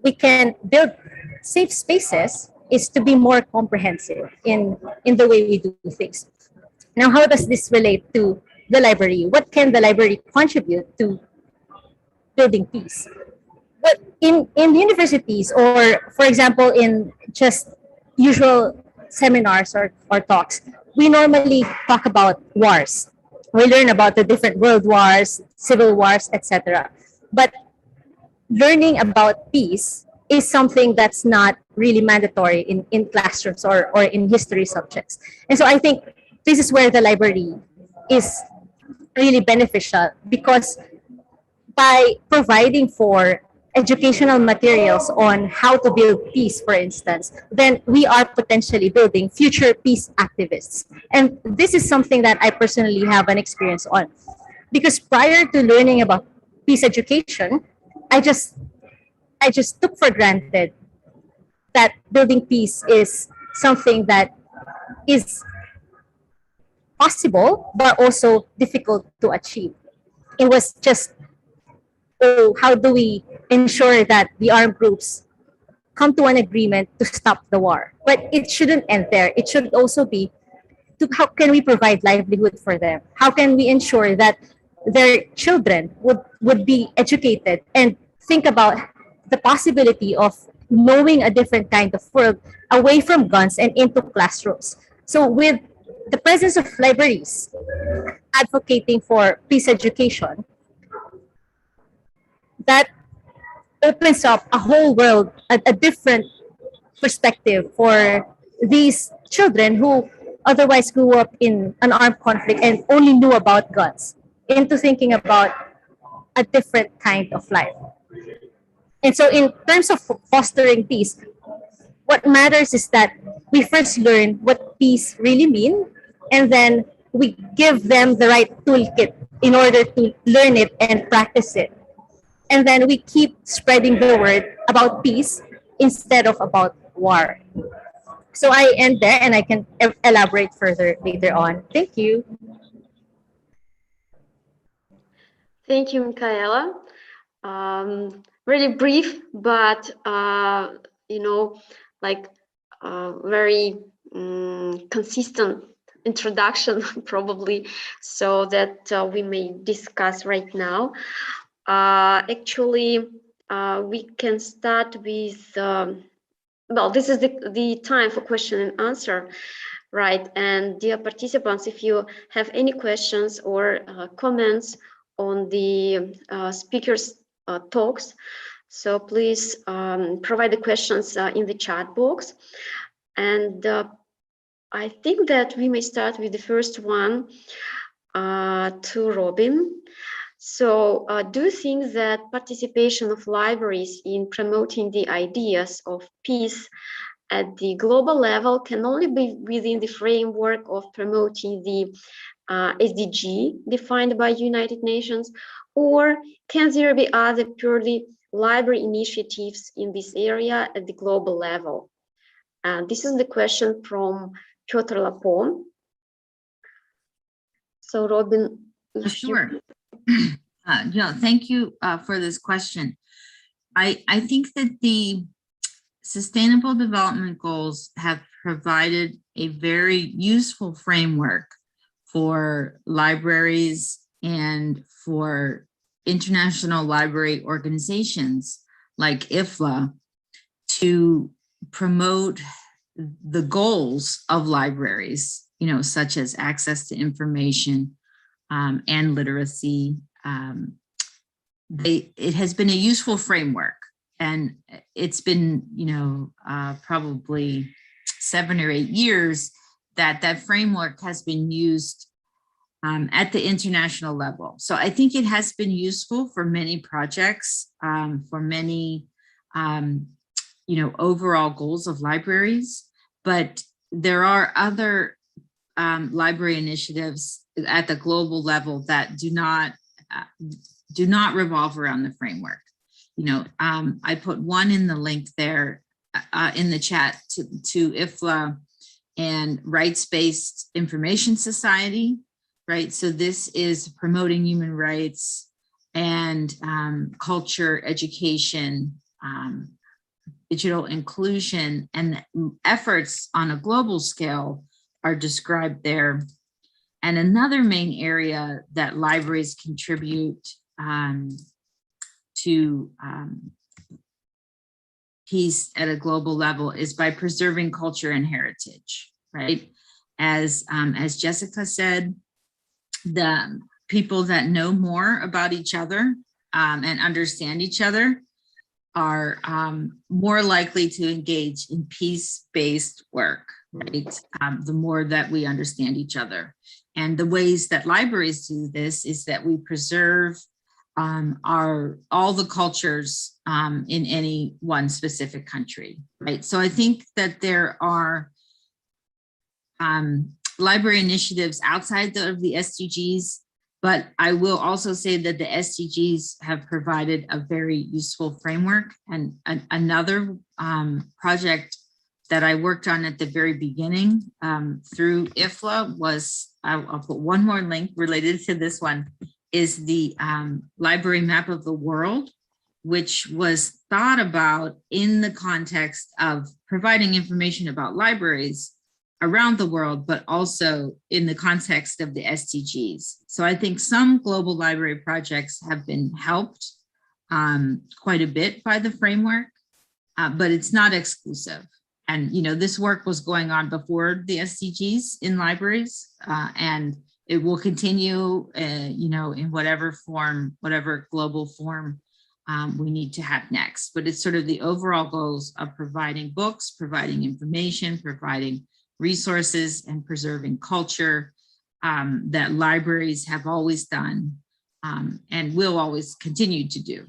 we can build safe spaces is to be more comprehensive in the way we do things. Now, how does this relate to the library? What can the library contribute to building peace? But in universities, or for example, in just usual seminars or talks, we normally talk about wars. We learn about the different world wars, civil wars, etc. But learning about peace is something that's not really mandatory in classrooms or in history subjects. And so I think this is where the library is really beneficial, because by providing for educational materials on how to build peace, for instance, then we are potentially building future peace activists. And this is something that I personally have an experience on. Because prior to learning about peace education, I just took for granted that building peace is something that is possible but also difficult to achieve. It was just, oh, how do we ensure that the armed groups come to an agreement to stop the war? But it shouldn't end there. It should also be to how can we provide livelihood for them? How can we ensure that their children would be educated and think about the possibility of knowing a different kind of world away from guns and into classrooms? So with the presence of libraries advocating for peace education, that opens up a whole world, a different perspective for these children who otherwise grew up in an armed conflict and only knew about guns into thinking about a different kind of life. And so, in terms of fostering peace, what matters is that we first learn what peace really means, and then we give them the right toolkit in order to learn it and practice it. And then we keep spreading the word about peace instead of about war. So I end there and I can elaborate further later on. Thank you. Thank you, Michaela. Really brief, but like very consistent introduction, probably, so that we may discuss right now. Actually, we can start with. Well, this is the time for question and answer, right? And dear participants, if you have any questions or comments on the speakers' talks, so please provide the questions in the chat box. And I think that we may start with the first one to Robin. So do you think that participation of libraries in promoting the ideas of peace at the global level can only be within the framework of promoting the SDG defined by United Nations, or can there be other purely library initiatives in this area at the global level? And this is the question from Piotr Lapon. So Robin, sure. Thank you for this question. I think that the Sustainable Development Goals have provided a very useful framework for libraries and for international library organizations like IFLA to promote the goals of libraries, such as access to information and literacy. It has been a useful framework, and it's been, probably 7 or 8 years that framework has been used at the international level. So I think it has been useful for many projects, for many, overall goals of libraries, but there are other library initiatives at the global level that do not revolve around the framework. I put one in the link there in the chat to IFLA and Rights-Based Information Society, right? So this is promoting human rights and culture, education, digital inclusion, and efforts on a global scale are described there. And another main area that libraries contribute to peace at a global level is by preserving culture and heritage, right? As Jessica said, the people that know more about each other and understand each other are more likely to engage in peace-based work, right? The more that we understand each other. And the ways that libraries do this is that we preserve all the cultures in any one specific country, right? So I think that there are library initiatives outside of the SDGs, but I will also say that the SDGs have provided a very useful framework. And another project that I worked on at the very beginning through IFLA was, I'll put one more link related to this one, is the library map of the world, which was thought about in the context of providing information about libraries around the world, but also in the context of the SDGs. So I think some global library projects have been helped quite a bit by the framework, but it's not exclusive. And this work was going on before the SDGs in libraries, and it will continue, in whatever form, whatever global form we need to have next. But it's sort of the overall goals of providing books, providing information, providing resources, and preserving culture that libraries have always done and will always continue to do.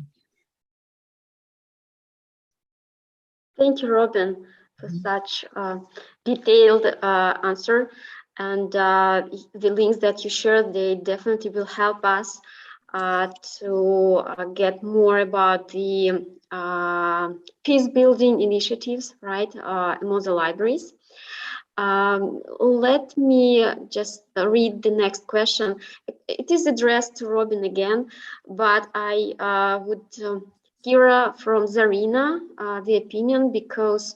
Thank you, Robin, for such a detailed answer. And the links that you shared, they definitely will help us to get more about the peace building initiatives, right, among the libraries. Let me just read the next question. It is addressed to Robin again, but I would hear from Zarina the opinion, because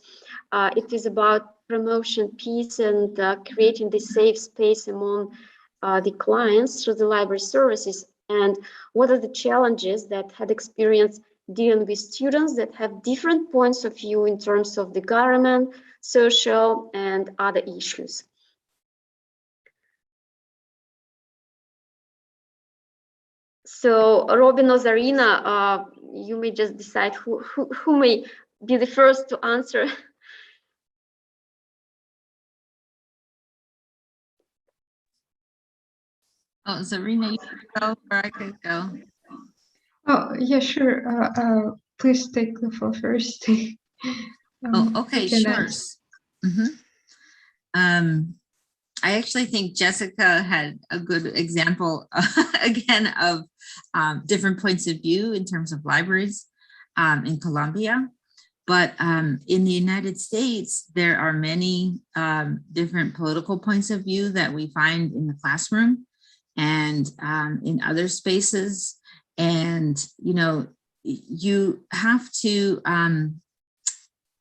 it is about promotion peace and creating the safe space among the clients through the library services, and what are the challenges that had experienced dealing with students that have different points of view in terms of the government, social, and other issues. So Robin or Zarina, you may just decide who may be the first to answer. Oh, Zarina, you can go, or I could go. Oh, yeah, sure. Please take the floor first. Oh, okay, can sure. add. I actually think Jessica had a good example again of different points of view in terms of libraries in Colombia. But in the United States, there are many different political points of view that we find in the classroom and in other spaces. And, you know, you have to,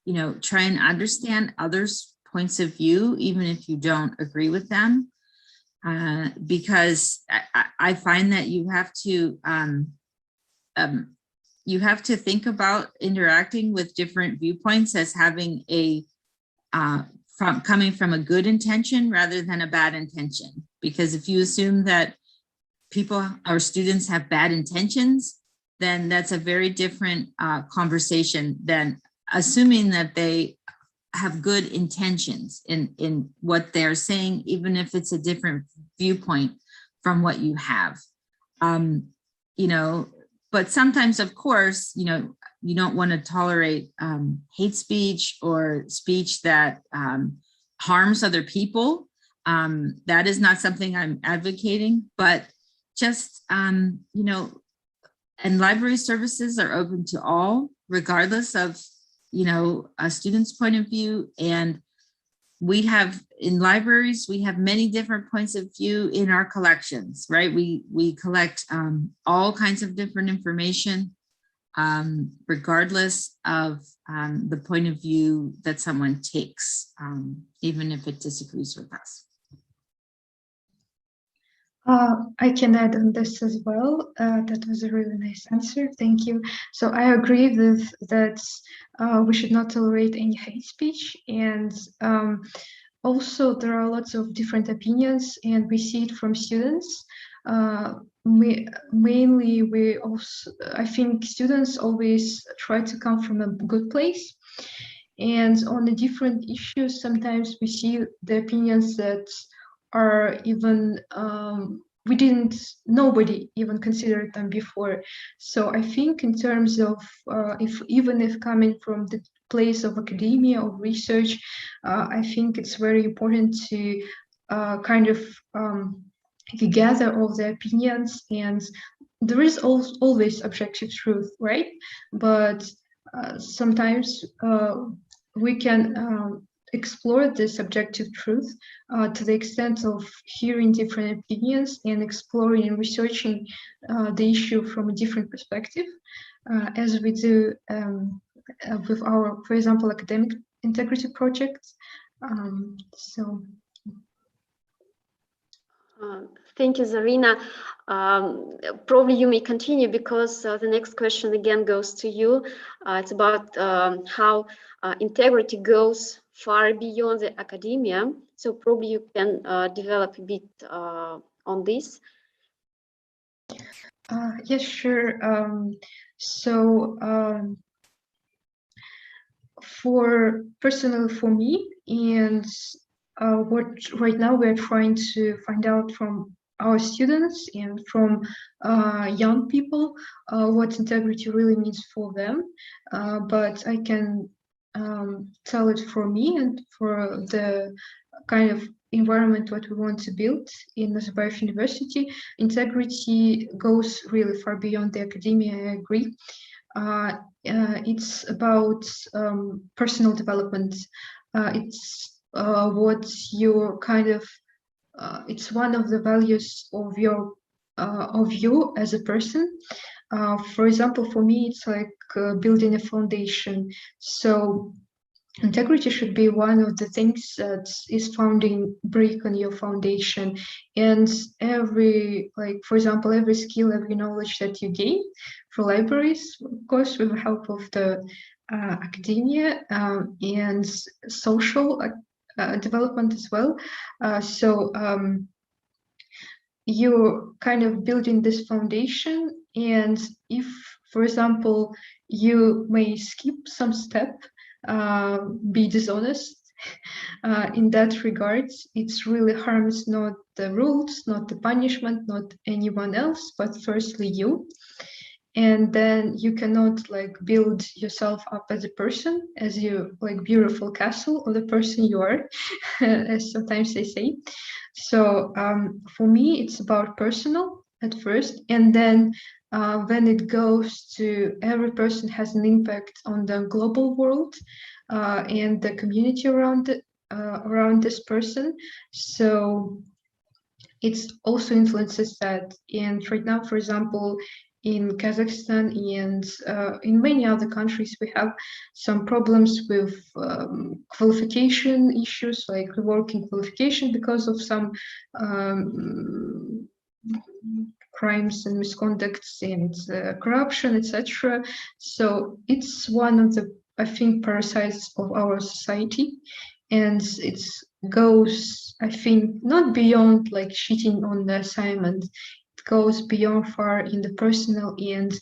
you know, try and understand others' points of view, even if you don't agree with them, because I find that you have to think about interacting with different viewpoints as having a coming from a good intention rather than a bad intention. Because if you assume that people or students have bad intentions, then that's a very different conversation than assuming that they have good intentions in what they're saying, even if it's a different viewpoint from what you have. You know, but sometimes, of course, you know, you don't want to tolerate hate speech or speech that harms other people. That is not something I'm advocating, but just, you know, and library services are open to all, regardless of, you know, a student's point of view. And we have, in libraries, we have many different points of view in our collections, right? We collect all kinds of different information, regardless of the point of view that someone takes, even if it disagrees with us. I can add on this as well. That was a really nice answer. Thank you. So I agree with that. We should not tolerate any hate speech, and also there are lots of different opinions, and we see it from students. Mainly, we also, I think students always try to come from a good place, and on the different issues, sometimes we see the opinions that are even nobody even considered them before. So I think in terms of even if coming from the place of academia or research, I think it's very important to kind of gather all the opinions, and there is always objective truth, right? But sometimes we can explore this objective truth to the extent of hearing different opinions and exploring and researching the issue from a different perspective, as we do with our, for example, academic integrity projects. So. Thank you, Zarina. Probably you may continue, because the next question again goes to you. It's about how integrity goes far beyond the academia. So probably you can develop a bit on this. Yes, sure. So for me, and what right now we're trying to find out from our students and from young people what integrity really means for them. But I can tell it for me and for the kind of environment what we want to build in Nazarbayev University. Integrity goes really far beyond the academia, I agree. It's about personal development. It's what your kind of it's one of the values of you as a person. For example, for me, it's like building a foundation. So integrity should be one of the things that is founding brick on your foundation. And every, like, for example, every skill, every knowledge that you gain for libraries, of course, with the help of the academia and social development as well. So you're kind of building this foundation, and if, for example, you may skip some step, be dishonest in that regard, it's really harms not the rules, not the punishment, not anyone else, but firstly you. And then you cannot like build yourself up as a person, as you like beautiful castle, or the person you are, as sometimes they say. So for me, it's about personal at first, and then when it goes to every person has an impact on the global world and the community around around this person. So it also influences that. And right now, for example, in Kazakhstan and in many other countries, we have some problems with qualification issues, like reworking qualification because of some crimes and misconducts and corruption, etc. So it's one of the, I think, parasites of our society, and it goes, I think, not beyond like cheating on the assignment. It goes beyond far in the personal and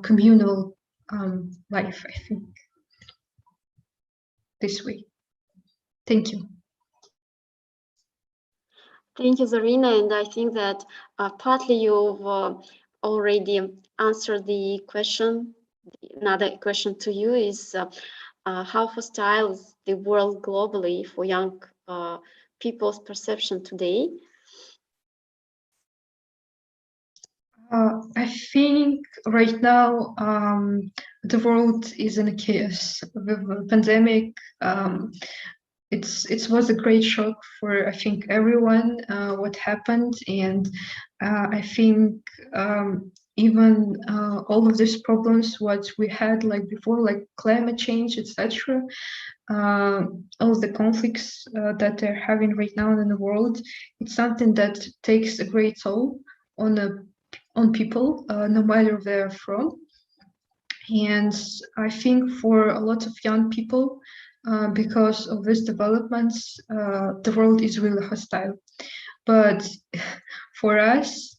communal life, I think, this way. Thank you. Thank you, Zarina. And I think that partly you've already answered the question. Another question to you is how hostile is the world globally for young people's perception today? I think right now the world is in a chaos with the pandemic. It was a great shock for, I think, everyone what happened, and I think even all of these problems what we had like before, like climate change, etc. All the conflicts that they're having right now in the world, it's something that takes a great toll on people, no matter where they're from. And I think for a lot of young people, because of these developments, the world is really hostile. But for us,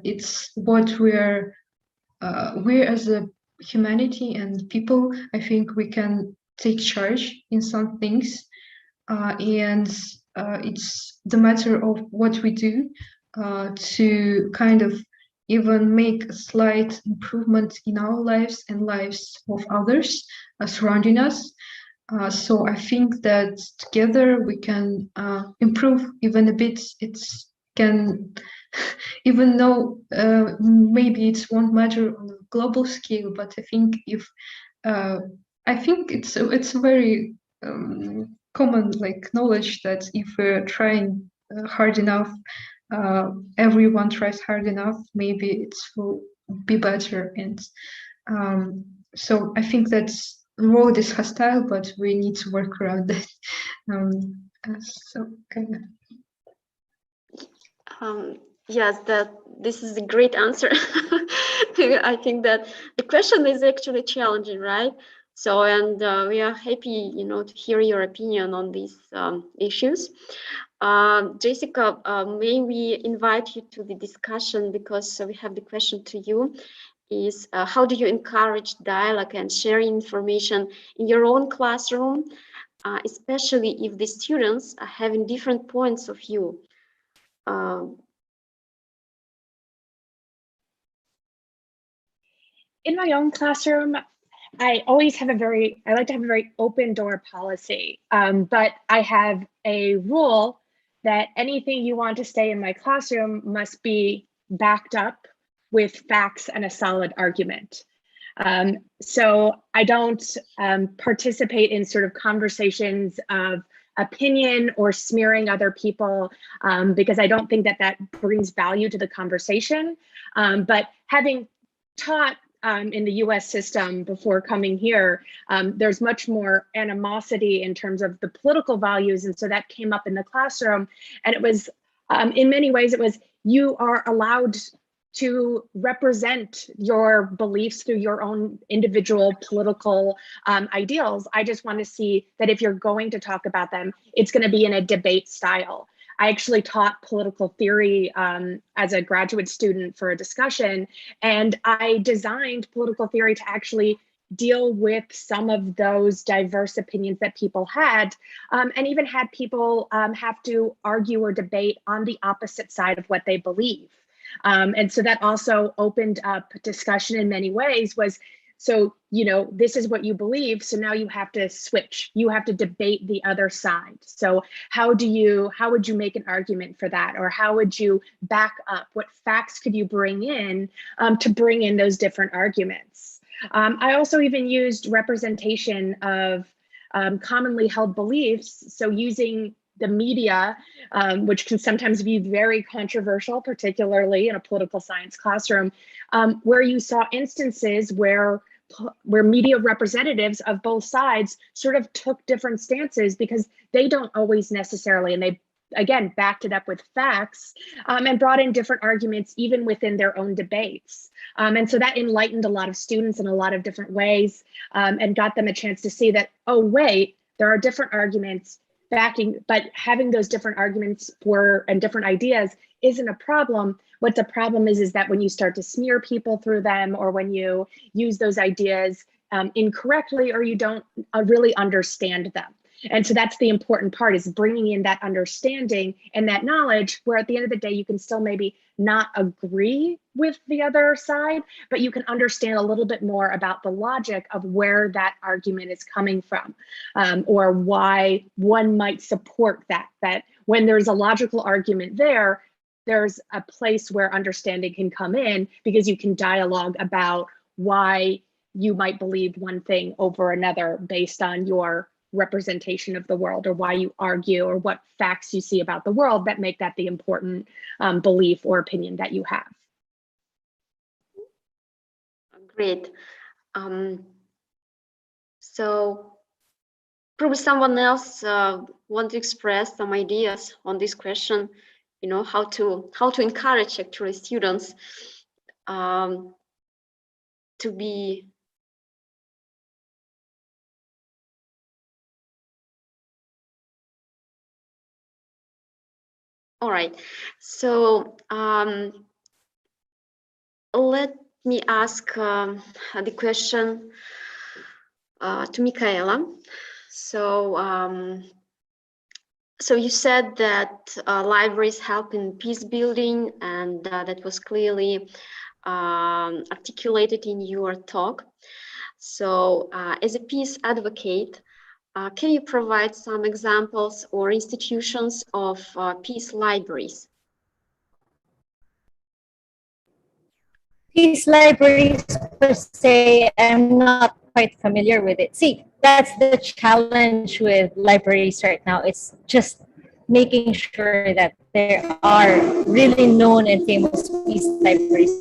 it's what we're as a humanity and people, I think we can take charge in some things. And it's the matter of what we do to kind of even make a slight improvement in our lives and lives of others surrounding us. So I think that together we can improve even a bit. It's can, even though maybe it won't matter on a global scale, but I think if I think it's a very common like knowledge that if we're trying hard enough, everyone tries hard enough, maybe it will be better. And so I think that the world is hostile, but we need to work around that. So kind of. Yes, this is a great answer. I think that the question is actually challenging, right? So, and we are happy, to hear your opinion on these issues. Jessica, may we invite you to the discussion, because we have the question to you is how do you encourage dialogue and sharing information in your own classroom, especially if the students are having different points of view? In my own classroom, I like to have a very open door policy, but I have a rule that anything you want to say in my classroom must be backed up with facts and a solid argument. So I don't participate in sort of conversations of opinion or smearing other people, because I don't think that that brings value to the conversation. But having taught in the US system before coming here, there's much more animosity in terms of the political values. And so that came up in the classroom. And it was, in many ways, it was, you are allowed to represent your beliefs through your own individual political ideals. I just want to see that if you're going to talk about them, it's going to be in a debate style. I actually taught political theory as a graduate student for a discussion, and I designed political theory to actually deal with some of those diverse opinions that people had, and even had people have to argue or debate on the opposite side of what they believe. And so that also opened up discussion in many ways. Was, so, you know, this is what you believe, so now you have to switch. You have to debate the other side. So how would you make an argument for that? Or how would you back up? What facts could you bring in to bring in those different arguments? I also even used representation of commonly held beliefs. So using the media, which can sometimes be very controversial, particularly in a political science classroom, where you saw instances where media representatives of both sides sort of took different stances because they don't always necessarily, and they again backed it up with facts, and brought in different arguments even within their own debates. And so that enlightened a lot of students in a lot of different ways, and got them a chance to see that, oh wait, there are different arguments backing, but having those different arguments and different ideas isn't a problem. What the problem is that when you start to smear people through them, or when you use those ideas incorrectly, or you don't really understand them. And so that's the important part, is bringing in that understanding and that knowledge, where at the end of the day, you can still maybe not agree with the other side, but you can understand a little bit more about the logic of where that argument is coming from, or why one might support that when there's a logical argument there, there's a place where understanding can come in, because you can dialogue about why you might believe one thing over another based on your representation of the world, or why you argue, or what facts you see about the world that make that the important belief or opinion that you have. Great. So probably someone else want to express some ideas on this question, you know, how to encourage actually students to be all right. So let me ask the question to Michaela. So, so you said that libraries help in peace building, and that was clearly articulated in your talk. So, as a peace advocate, can you provide some examples or institutions of peace libraries? Peace libraries per se, I'm not quite familiar with it. See, that's the challenge with libraries right now. It's just making sure that there are really known and famous peace libraries.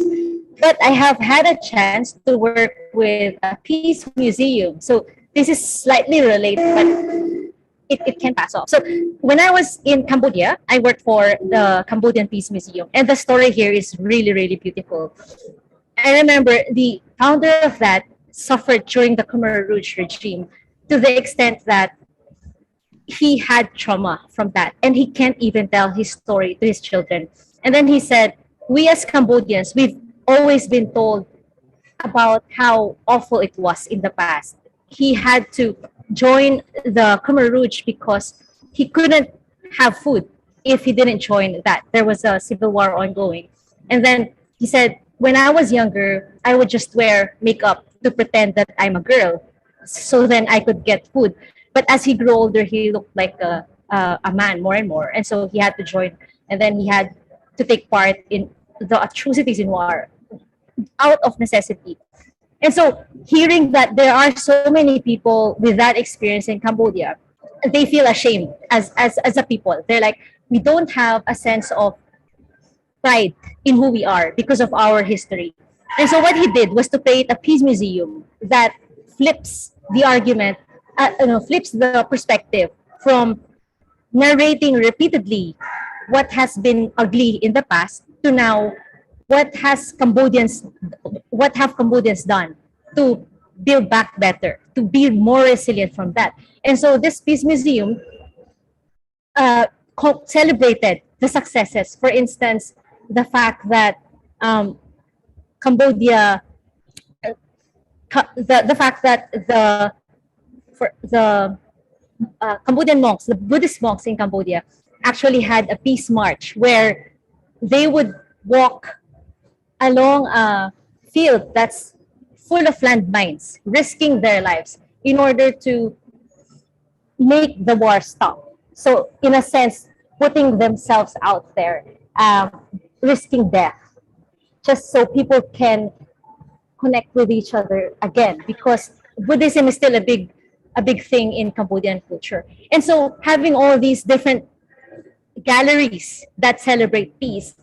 But I have had a chance to work with a peace museum. So this is slightly related, but it can pass off. So when I was in Cambodia, I worked for the Cambodian Peace Museum. And the story here is really, really beautiful. I remember the founder of that suffered during the Khmer Rouge regime, to the extent that he had trauma from that, and he can't even tell his story to his children. And then he said, we as Cambodians, we've always been told about how awful it was in the past. He had to join the Khmer Rouge because he couldn't have food if he didn't join that. There was a civil war ongoing. And then he said, when I was younger, I would just wear makeup to pretend that I'm a girl so then I could get food. But as he grew older, he looked like a man more and more. And so he had to join. And then he had to take part in the atrocities in war out of necessity. And so hearing that there are so many people with that experience in Cambodia, they feel ashamed as a people. They're like, we don't have a sense of pride in who we are because of our history. And so what he did was to create a peace museum that flips the argument, flips the perspective from narrating repeatedly what has been ugly in the past to now what have Cambodians done to build back better, to be more resilient from that. And so this peace museum celebrated the successes. For instance, the fact that Cambodia, the fact that the Cambodian monks, the Buddhist monks in Cambodia, actually had a peace march where they would walk along a field that's full of landmines, risking their lives in order to make the war stop. So, in a sense, putting themselves out there, risking death, just so people can connect with each other again, because Buddhism is still a big thing in Cambodian culture. And so, having all these different galleries that celebrate peace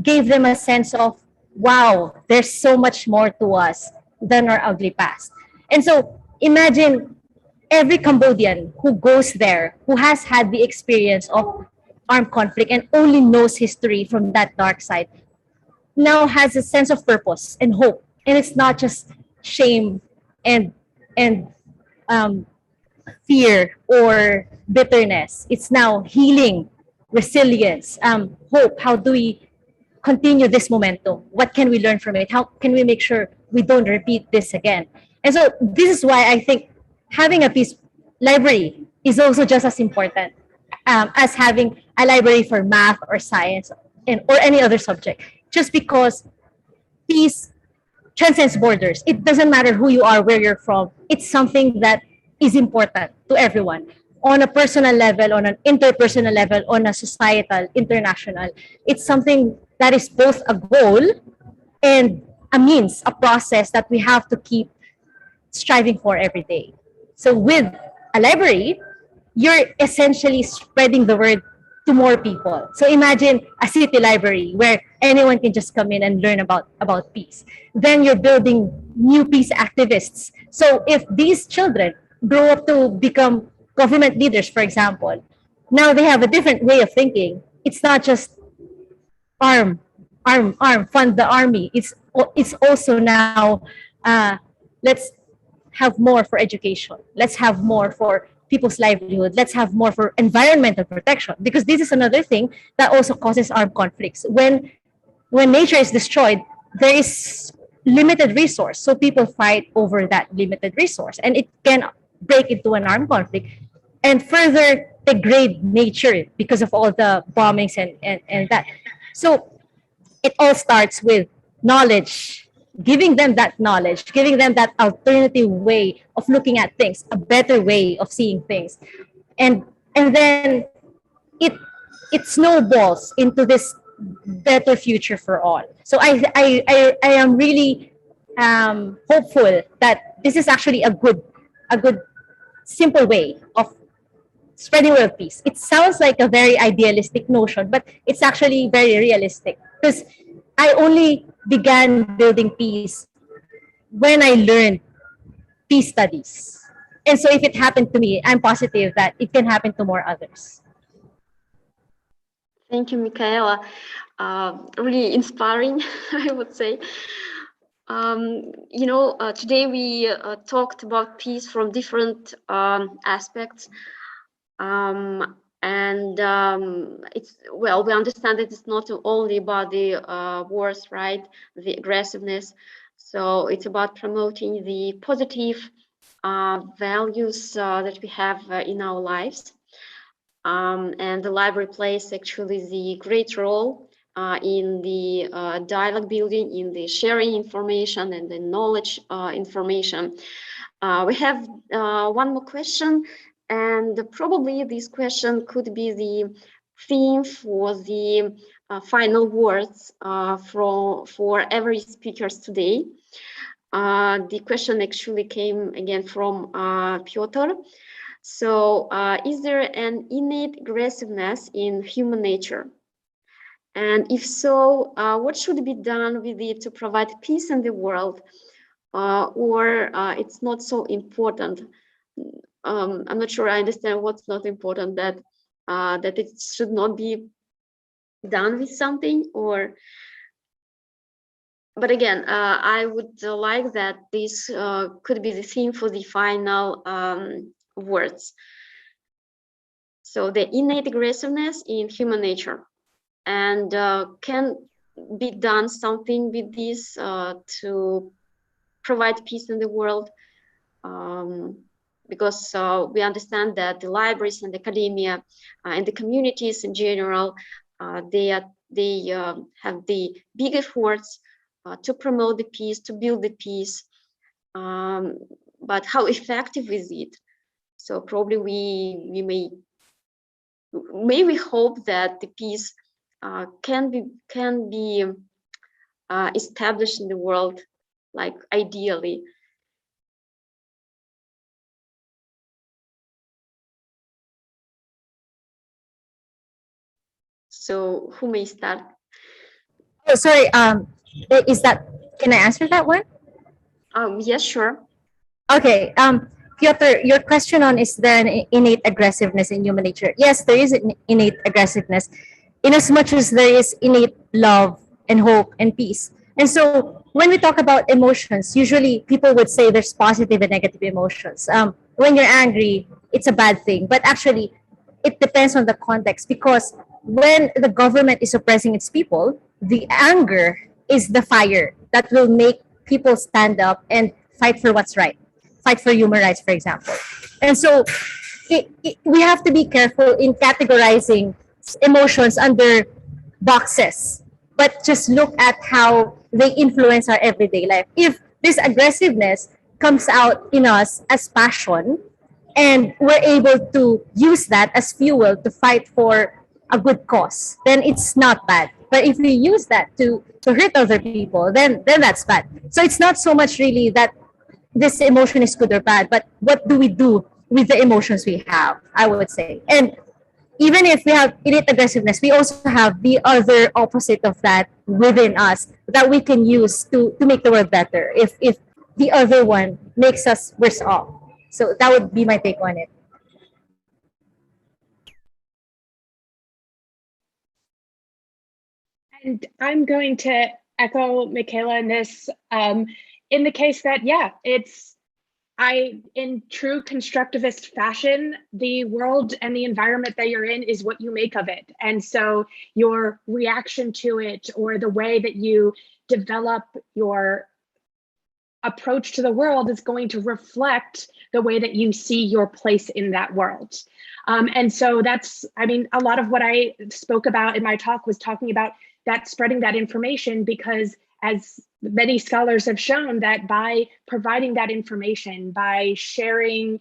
gave them a sense of, wow, there's so much more to us than our ugly past. And so imagine every Cambodian who goes there, who has had the experience of armed conflict and only knows history from that dark side, now has a sense of purpose and hope. And it's not just shame and fear or bitterness. It's now healing, resilience, hope. How do we continue this momentum? What can we learn from it? How can we make sure we don't repeat this again? And so this is why I think having a peace library is also just as important as having a library for math or science or any other subject. Just because peace transcends borders. It doesn't matter who you are, where you're from. It's something that is important to everyone on a personal level, on an interpersonal level, on a societal, international. It's something that is both a goal and a means, a process that we have to keep striving for every day. So with a library, you're essentially spreading the word to more people. So imagine a city library where anyone can just come in and learn about peace. Then you're building new peace activists. So if these children grow up to become government leaders, for example, now they have a different way of thinking. It's not just arm, fund the army. It's also now let's have more for education. Let's have more for people's livelihood. Let's have more for environmental protection, because this is another thing that also causes armed conflicts. When nature is destroyed, there is limited resource, so people fight over that limited resource, and it can break into an armed conflict and further degrade nature because of all the bombings and that. So it all starts with knowledge, giving them that knowledge, giving them that alternative way of looking at things, a better way of seeing things. And then it snowballs into this better future for all. So I am really hopeful that this is actually a good simple way of spreading world peace. It sounds like a very idealistic notion, but it's actually very realistic, because I only began building peace when I learned peace studies. And so if it happened to me, I'm positive that it can happen to more others. Thank you, Michaela. Really inspiring, I would say. Today we talked about peace from different aspects. It's, well, we understand that it's not only about the wars, right? The aggressiveness. So it's about promoting the positive values that we have in our lives. And the library plays actually the great role in the dialogue building, in the sharing information and the knowledge information. We have one more question, and probably this question could be the theme for the final words for every speakers today. The question actually came again from Piotr. So is there an innate aggressiveness in human nature? And if so, what should be done with it to provide peace in the world? Or it's not so important? I'm not sure I understand what's not important, that that it should not be done with something, or... But again, I would like that this could be the theme for the final words. So the innate aggressiveness in human nature, and can be done something with this to provide peace in the world, because we understand that the libraries and academia and the communities in general, they have the big efforts to promote the peace, to build the peace, but how effective is it? So probably we may hope that the peace can be established in the world, like ideally. So who may start? Oh, sorry. Is that, can I answer that one? Yes, sure. Okay. Piotr, your question on, is there an innate aggressiveness in human nature? Yes, there is an innate aggressiveness, in as much as there is innate love and hope and peace. And so when we talk about emotions, usually people would say there's positive and negative emotions. When you're angry, it's a bad thing. But actually, it depends on the context, because when the government is oppressing its people, the anger is the fire that will make people stand up and fight for what's right, fight for human rights, for example. And so we have to be careful in categorizing emotions under boxes, but just look at how they influence our everyday life. If this aggressiveness comes out in us as passion, and we're able to use that as fuel to fight for a good cause, then it's not bad. But if we use that to hurt other people, then that's bad. So it's not so much really that this emotion is good or bad, but what do we do with the emotions we have, I would say. And even if we have innate aggressiveness, we also have the other opposite of that within us that we can use to make the world better if the other one makes us worse off. So that would be my take on it. And I'm going to echo Michaela in this, in the case that, yeah, in true constructivist fashion, the world and the environment that you're in is what you make of it. And so your reaction to it, or the way that you develop your approach to the world, is going to reflect the way that you see your place in that world. And so that's, I mean, a lot of what I spoke about in my talk was talking about that, spreading that information, because as many scholars have shown, that by providing that information, by sharing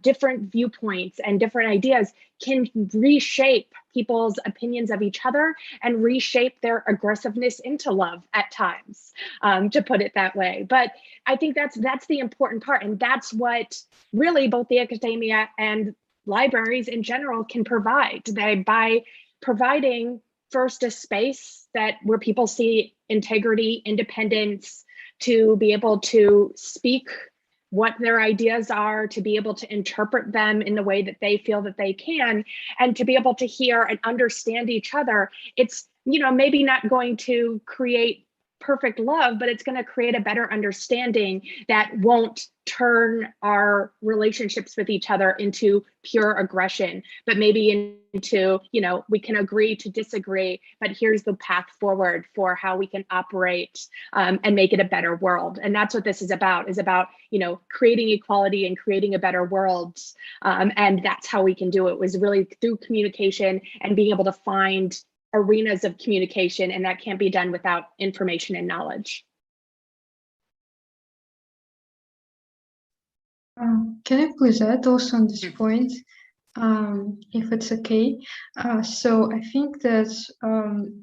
different viewpoints and different ideas, can reshape people's opinions of each other and reshape their aggressiveness into love at times, to put it that way. But I think that's the important part, and that's what really both the academia and libraries in general can provide. By providing first a space where people see integrity, independence, to be able to speak what their ideas are, to be able to interpret them in the way that they feel that they can, and to be able to hear and understand each other. It's, maybe not going to create perfect love, but it's going to create a better understanding that won't turn our relationships with each other into pure aggression, but maybe into, you know, we can agree to disagree, but here's the path forward for how we can operate and make it a better world. And that's what this is about, you know, creating equality and creating a better world. And that's how we can do it, was really through communication and being able to find arenas of communication, and that can't be done without information and knowledge. Can I please add also on this point, if it's okay? So I think that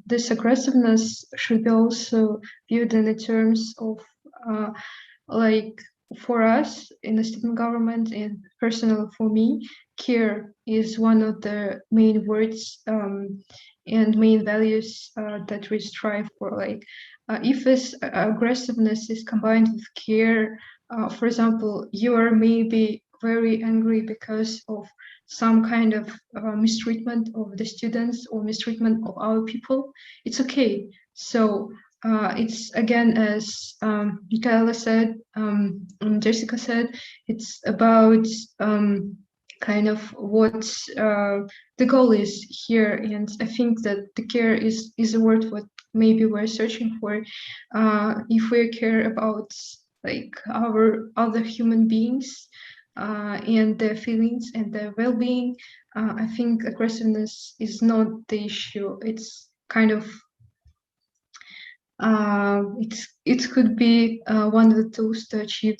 this aggressiveness should be also viewed in the terms of like, for us in the student government and personal for me, care is one of the main words and main values that we strive for. Like, if this aggressiveness is combined with care, for example, you are maybe very angry because of some kind of mistreatment of the students or mistreatment of our people, it's okay. So it's again, as Michaela said, and Jessica said, it's about kind of what the goal is here. And I think that the care is a word what maybe we're searching for. If we care about like our other human beings and their feelings and their well-being, I think aggressiveness is not the issue. It's kind of it could be one of the tools to achieve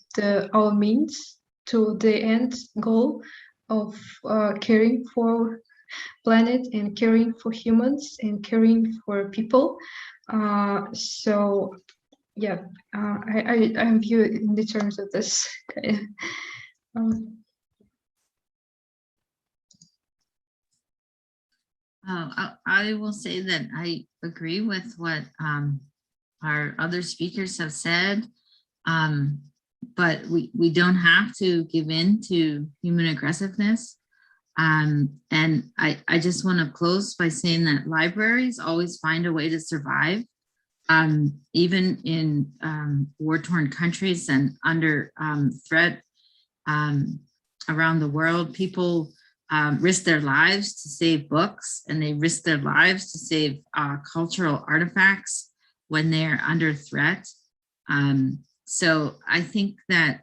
our means to the end goal of caring for planet and caring for humans and caring for people. So yeah, I view it in the terms of this. I will say that I agree with what our other speakers have said, but we don't have to give in to human aggressiveness. And I just want to close by saying that libraries always find a way to survive, even in war-torn countries and under threat around the world. People risk their lives to save books, and they risk their lives to save cultural artifacts when they're under threat. So I think that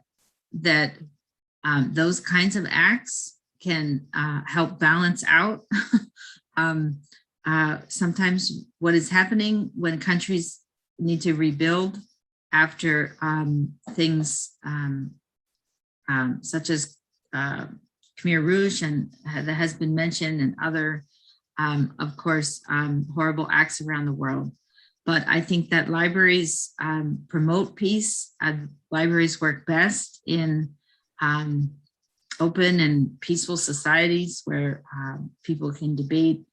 those kinds of acts can help balance out sometimes what is happening when countries need to rebuild after things such as Khmer Rouge, and that has been mentioned, and other, of course, horrible acts around the world. But I think that libraries promote peace. Libraries work best in open and peaceful societies where people can debate,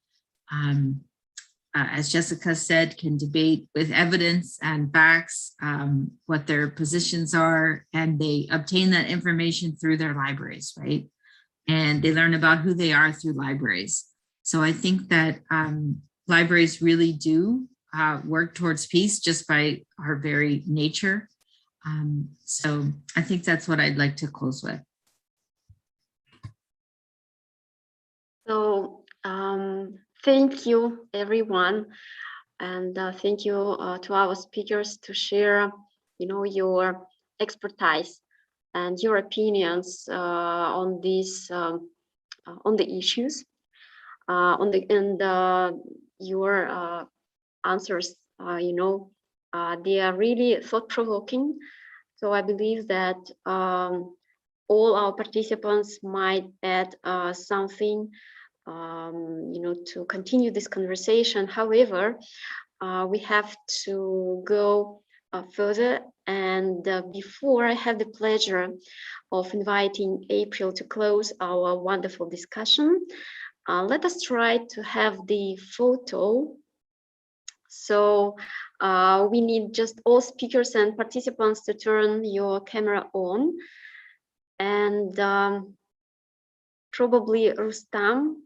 as Jessica said, can debate with evidence and facts what their positions are, and they obtain that information through their libraries, right? And they learn about who they are through libraries. So I think that libraries really do work towards peace just by our very nature. So I think that's what I'd like to close with. So thank you, everyone. And thank you to our speakers to share, your expertise and your opinions on these on the issues, your answers. They are really thought-provoking. So I believe that all our participants might add something, to continue this conversation. However, we have to go further. And before I have the pleasure of inviting April to close our wonderful discussion, let us try to have the photo. So we need just all speakers and participants to turn your camera on. And probably Rustam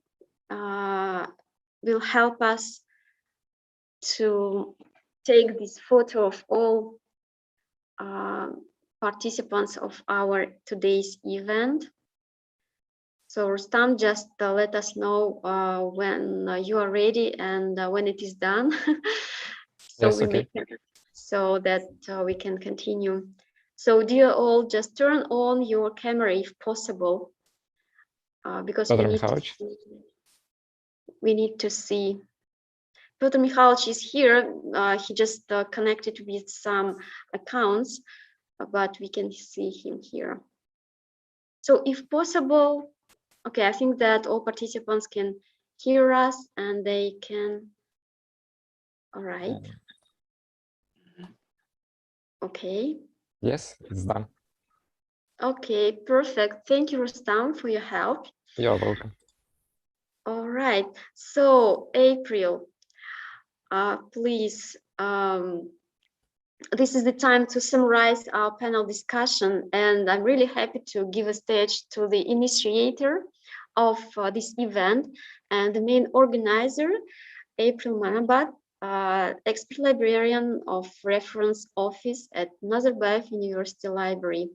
will help us to take this photo of all participants of our today's event. So Rustam, just let us know when you are ready and when it is done. So yes, okay. so that we can continue. So dear all, just turn on your camera if possible, because we need to see. Piotr Mikhailovich is here. He just connected with some accounts, but we can see him here. So if possible, okay, I think that all participants can hear us and they can, all right. Okay. Yes, it's done. Okay, perfect. Thank you, Rustam, for your help. You're welcome. All right, so April, please, this is the time to summarize our panel discussion, and I'm really happy to give a stage to the initiator of this event and the main organizer, April Manabat, expert librarian of reference office at Nazarbayev University Library.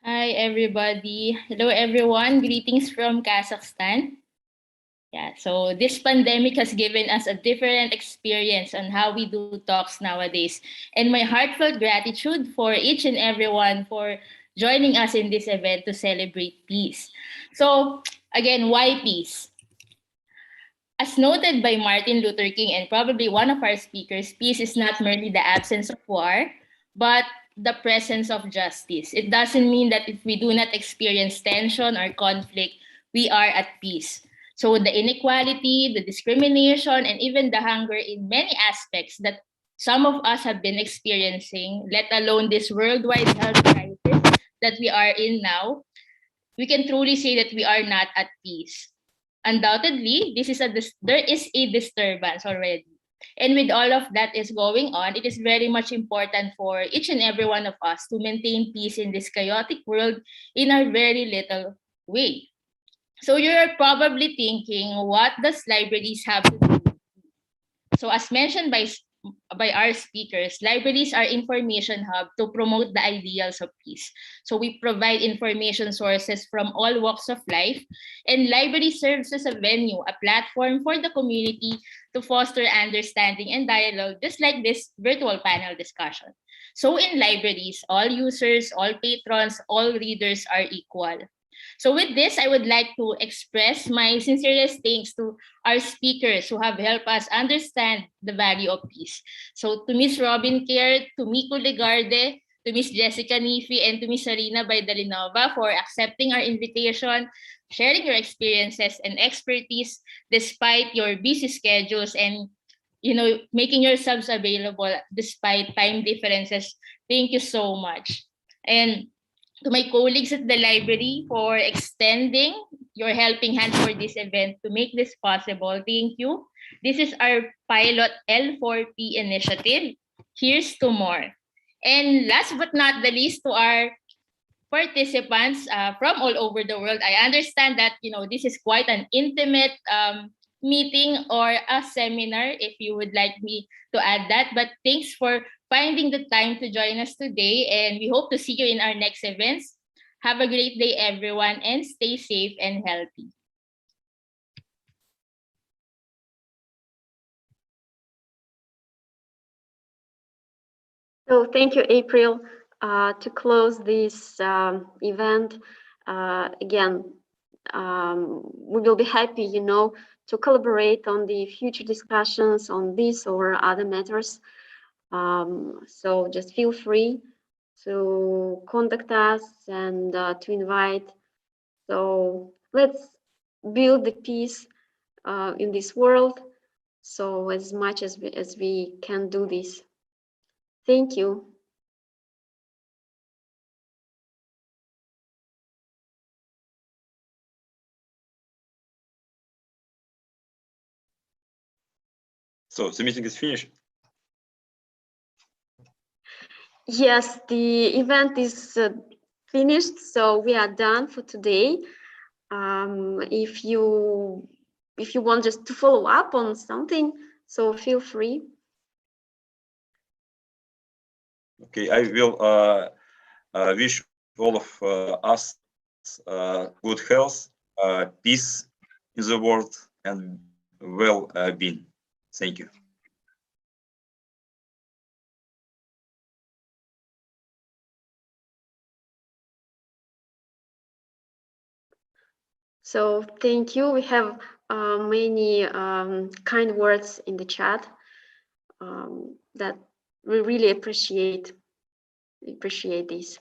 Hi, everybody. Hello, everyone. Greetings from Kazakhstan. Yeah, so this pandemic has given us a different experience on how we do talks nowadays. And my heartfelt gratitude for each and everyone for joining us in this event to celebrate peace. So again, why peace? As noted by Martin Luther King and probably one of our speakers, peace is not merely the absence of war, but the presence of justice. It doesn't mean that if we do not experience tension or conflict, we are at peace. So the inequality, the discrimination, and even the hunger in many aspects that some of us have been experiencing, let alone this worldwide health crisis that we are in now, we can truly say that we are not at peace. Undoubtedly, there is a disturbance already. And with all of that is going on, it is very much important for each and every one of us to maintain peace in this chaotic world in a very little way. So you're probably thinking, what does libraries have to do? So as mentioned by our speakers, libraries are information hub to promote the ideals of peace. So we provide information sources from all walks of life, and library serves as a venue, a platform for the community to foster understanding and dialogue, just like this virtual panel discussion. So in libraries, all users, all patrons, all readers are equal. So with this, I would like to express my sincerest thanks to our speakers who have helped us understand the value of peace. So to Ms. Robinkieran, to Miko Legarde, to Ms. Jessica Nifi, and to Ms. Sarina Baidalinova for accepting our invitation, sharing your experiences and expertise despite your busy schedules, and making yourselves available despite time differences. Thank you so much. And to my colleagues at the library for extending your helping hand for this event to make this possible. Thank you. This is our pilot L4P initiative. Here's to more. And last but not the least, to our participants from all over the world. I understand that this is quite an intimate meeting or a seminar, if you would like me to add that. But thanks for finding the time to join us today, and we hope to see you in our next events. Have a great day, everyone, and stay safe and healthy. So thank you, April. To close this event, again, we will be happy, to collaborate on the future discussions on this or other matters. So just feel free to contact us and to invite. So let's build the peace in this world. So as much as we can do this. Thank you. So the meeting is finished. Yes, the event is finished, so we are done for today. If you want just to follow up on something, so feel free. Okay, I will wish all of us good health, peace in the world, and well-being. Thank you. So thank you. We have many kind words in the chat that we really appreciate this.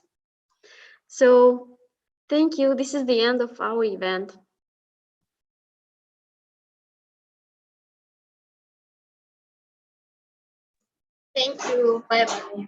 So thank you. This is the end of our event. Thank you. Bye bye.